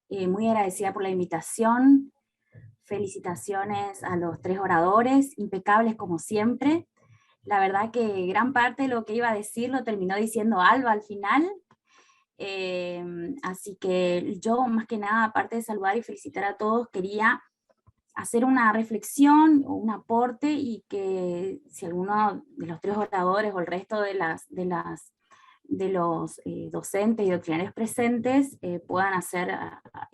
Muy agradecida por la invitación. Felicitaciones a los 3 oradores, impecables como siempre. La verdad que gran parte de lo que iba a decir lo terminó diciendo Alba al final. Así que yo, más que nada, aparte de saludar y felicitar a todos, quería hacer una reflexión o un aporte, y que si alguno de los 3 oradores o el resto de los docentes y doctrinarios presentes puedan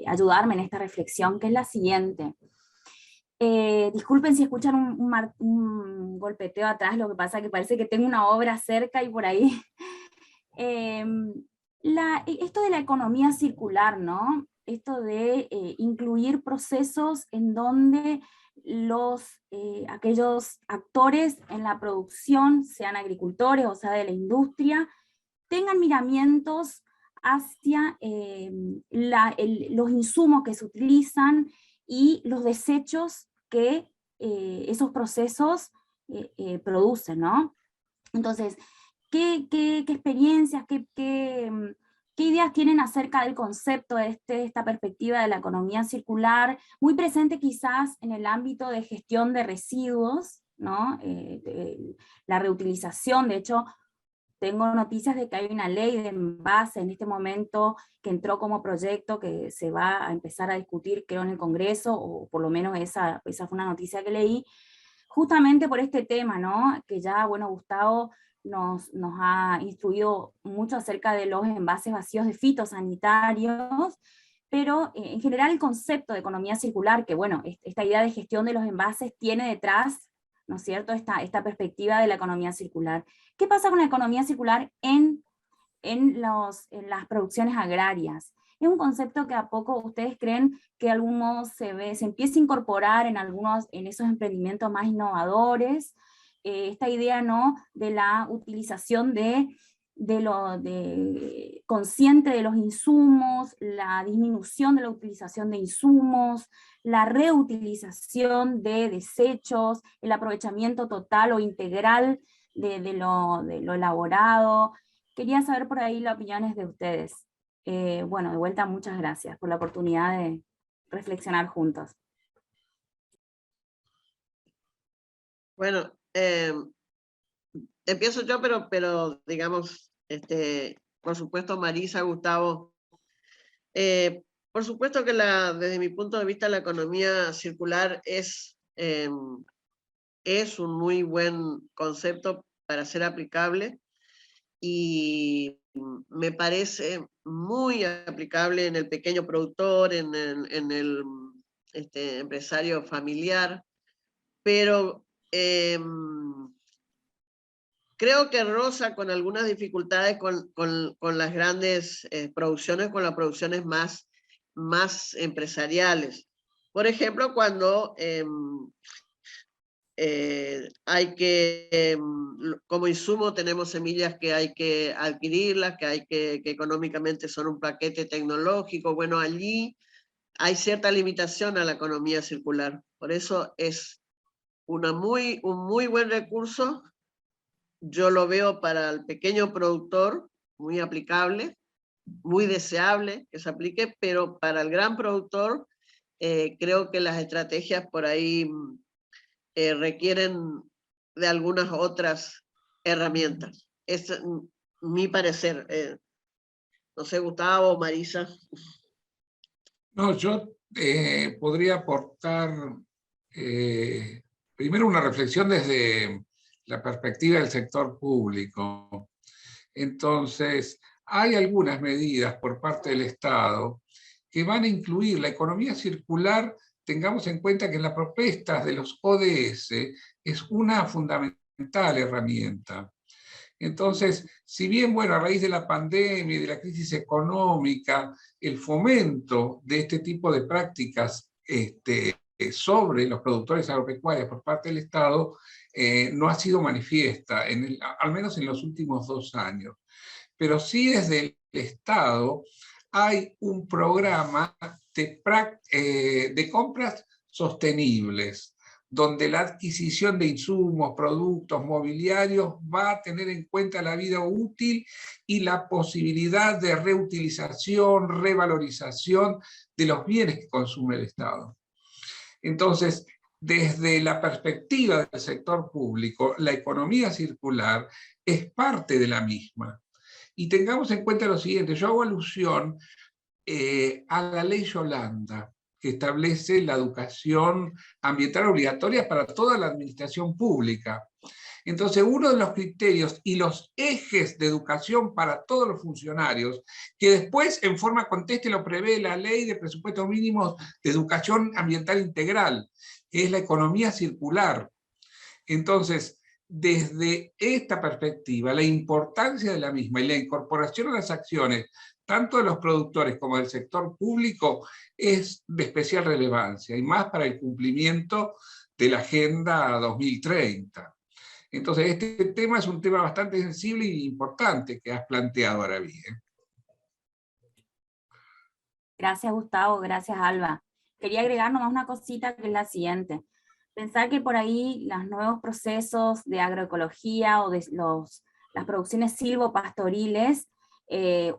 ayudarme en esta reflexión, que es la siguiente. Disculpen si escuchan un golpeteo atrás, lo que pasa es que parece que tengo una obra cerca y por ahí. Esto de la economía circular, ¿no? Esto de incluir procesos en donde aquellos actores en la producción, sean agricultores o sea de la industria, tengan miramientos hacia los insumos que se utilizan y los desechos que esos procesos producen, ¿no? Entonces, ¿qué experiencias, qué ideas tienen acerca del concepto de esta perspectiva de la economía circular, muy presente quizás en el ámbito de gestión de residuos, ¿no? La reutilización? De hecho, tengo noticias de que hay una ley de envase en este momento que entró como proyecto que se va a empezar a discutir, creo, en el Congreso, o por lo menos esa fue una noticia que leí, justamente por este tema, ¿no? Que ya, bueno, Gustavo nos ha instruido mucho acerca de los envases vacíos de fitosanitarios, pero en general el concepto de economía circular, que bueno, esta idea de gestión de los envases tiene detrás, ¿no es cierto?, esta perspectiva de la economía circular. ¿Qué pasa con la economía circular en las producciones agrarias? Es un concepto que a poco ustedes creen que de algún modo se empieza a incorporar en esos emprendimientos más innovadores, esta idea, ¿no?, de la utilización consciente de los insumos, la disminución de la utilización de insumos, la reutilización de desechos, el aprovechamiento total o integral de lo elaborado. Quería saber por ahí las opiniones de ustedes. Bueno, de vuelta, muchas gracias por la oportunidad de reflexionar juntos. Bueno, empiezo yo, pero digamos, por supuesto, Marisa, Gustavo, por supuesto que desde mi punto de vista la economía circular es un muy buen concepto para ser aplicable, y me parece muy aplicable en el pequeño productor, en el empresario familiar, pero creo que roza con algunas dificultades con las grandes producciones, con las producciones más empresariales. Por ejemplo, cuando hay que, como insumo tenemos semillas que hay que adquirirlas, que económicamente son un paquete tecnológico. Bueno, allí hay cierta limitación a la economía circular. Por eso es un muy buen recurso. Yo lo veo para el pequeño productor muy aplicable, muy deseable que se aplique, pero para el gran productor creo que las estrategias por ahí requieren de algunas otras herramientas. Es mi parecer. No sé, Gustavo, Marisa. No, yo podría aportar primero una reflexión desde la perspectiva del sector público. Entonces, hay algunas medidas por parte del Estado que van a incluir la economía circular. Tengamos en cuenta que en las propuestas de los ODS es una fundamental herramienta. Entonces, si bien, bueno, a raíz de la pandemia y de la crisis económica, el fomento de este tipo de prácticas sobre los productores agropecuarios por parte del Estado no ha sido manifiesta, al menos en los últimos 2 años. Pero sí desde el Estado hay un programa de compras sostenibles, donde la adquisición de insumos, productos, mobiliarios va a tener en cuenta la vida útil y la posibilidad de reutilización, revalorización de los bienes que consume el Estado. Entonces, desde la perspectiva del sector público, la economía circular es parte de la misma. Y tengamos en cuenta lo siguiente, yo hago alusión a la ley Yolanda, que establece la educación ambiental obligatoria para toda la administración pública. Entonces, uno de los criterios y los ejes de educación para todos los funcionarios, que después en forma conteste lo prevé la ley de presupuestos mínimos de educación ambiental integral, que es la economía circular. Entonces, desde esta perspectiva, la importancia de la misma y la incorporación a las acciones, tanto de los productores como del sector público, es de especial relevancia, y más para el cumplimiento de la Agenda 2030. Entonces, este tema es un tema bastante sensible e importante que has planteado, Araví. Gracias, Gustavo. Gracias, Alba. Quería agregar nomás una cosita que es la siguiente. Pensar que por ahí los nuevos procesos de agroecología o de las producciones silvopastoriles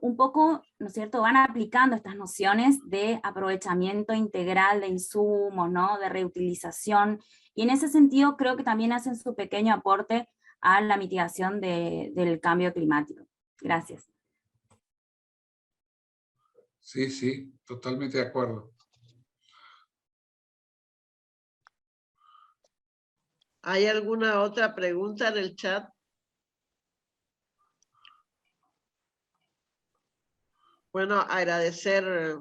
un poco, ¿no es cierto?, van aplicando estas nociones de aprovechamiento integral de insumos, ¿no?, de reutilización, y en ese sentido creo que también hacen su pequeño aporte a la mitigación del cambio climático. Gracias. Sí, sí, totalmente de acuerdo. ¿Hay alguna otra pregunta en el chat? Bueno, agradecer,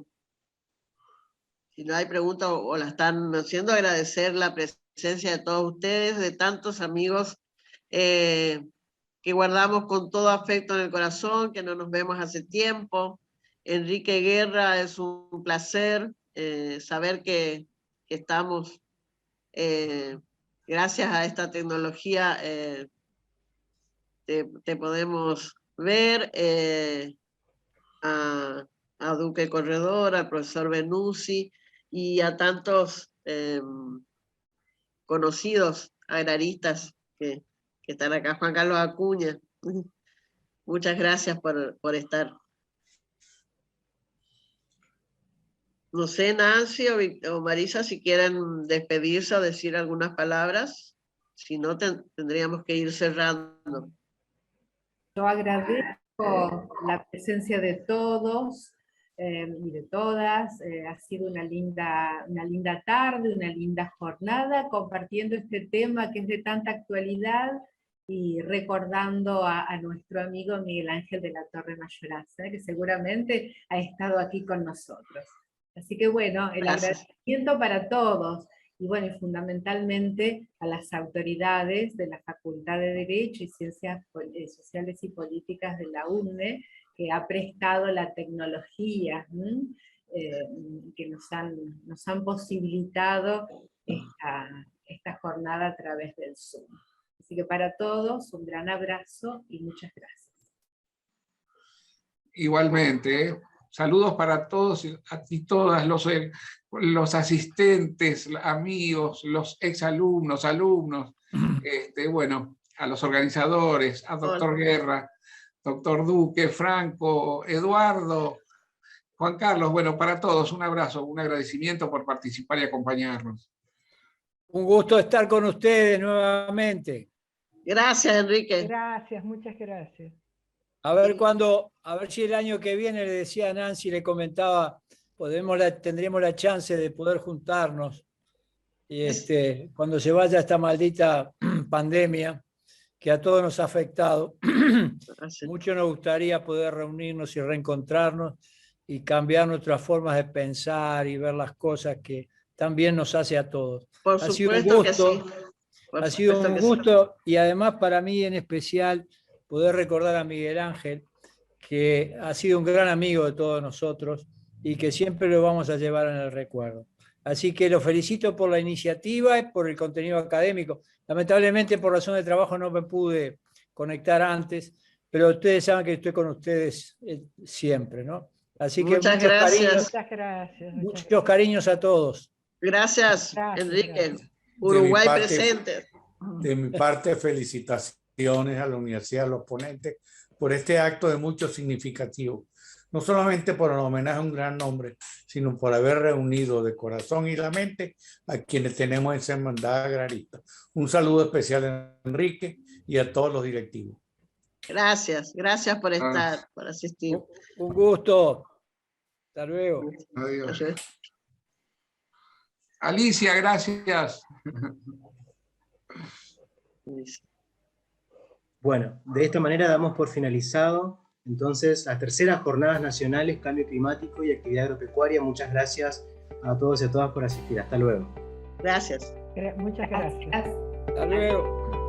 si no hay preguntas o la están haciendo, agradecer la presencia de todos ustedes, de tantos amigos que guardamos con todo afecto en el corazón, que no nos vemos hace tiempo. Enrique Guerra, es un placer saber que estamos, gracias a esta tecnología, te podemos ver, a Duque Corredor, al profesor Benussi y a tantos conocidos agraristas que están acá, Juan Carlos Acuña. Muchas gracias por estar. No sé, Nancy o Marisa, si quieren despedirse o decir algunas palabras. Si no, tendríamos que ir cerrando. Yo agradezco la presencia de todos y de todas. Ha sido una linda tarde, una linda jornada, compartiendo este tema que es de tanta actualidad y recordando a nuestro amigo Miguel Ángel de la Torre Mayorazza, que seguramente ha estado aquí con nosotros. Así que bueno, el agradecimiento para todos. y bueno, y fundamentalmente a las autoridades de la Facultad de Derecho y Ciencias Sociales y Políticas de la UNDE, que ha prestado la tecnología, que nos han posibilitado esta jornada a través del Zoom. Así que para todos, un gran abrazo y muchas gracias. Igualmente, saludos para todos y todas, los asistentes, amigos, los exalumnos, alumnos, bueno, a los organizadores, a doctor Guerra, doctor Duque, Franco, Eduardo, Juan Carlos, bueno, para todos un abrazo, un agradecimiento por participar y acompañarnos. Un gusto estar con ustedes nuevamente. Gracias, Enrique. Gracias, muchas gracias. A ver si el año que viene, le decía a Nancy, le comentaba, tendremos la chance de poder juntarnos cuando se vaya esta maldita pandemia que a todos nos ha afectado. Mucho nos gustaría poder reunirnos y reencontrarnos y cambiar nuestras formas de pensar y ver las cosas que también nos hace a todos. Por supuesto que sí. Ha sido un gusto y además para mí en especial poder recordar a Miguel Ángel, que ha sido un gran amigo de todos nosotros y que siempre lo vamos a llevar en el recuerdo. Así que lo felicito por la iniciativa y por el contenido académico. Lamentablemente por razón de trabajo no me pude conectar antes, pero ustedes saben que estoy con ustedes siempre, ¿no? Así que muchas gracias. Muchos cariños a todos. Gracias, Enrique. Uruguay presente. De mi parte, felicitaciones a la Universidad, a los ponentes, por este acto de mucho significativo. No solamente por el homenaje a un gran nombre, sino por haber reunido de corazón y la mente a quienes tenemos esa hermandad agrarista. Un saludo especial a Enrique y a todos los directivos. Gracias por estar, por asistir. Un gusto. Hasta luego. Adiós. Alicia, gracias. Bueno, de esta manera damos por finalizado entonces las terceras jornadas nacionales Cambio Climático y Actividad Agropecuaria. Muchas gracias a todos y a todas por asistir. Hasta luego. Gracias. Muchas gracias. Hasta luego.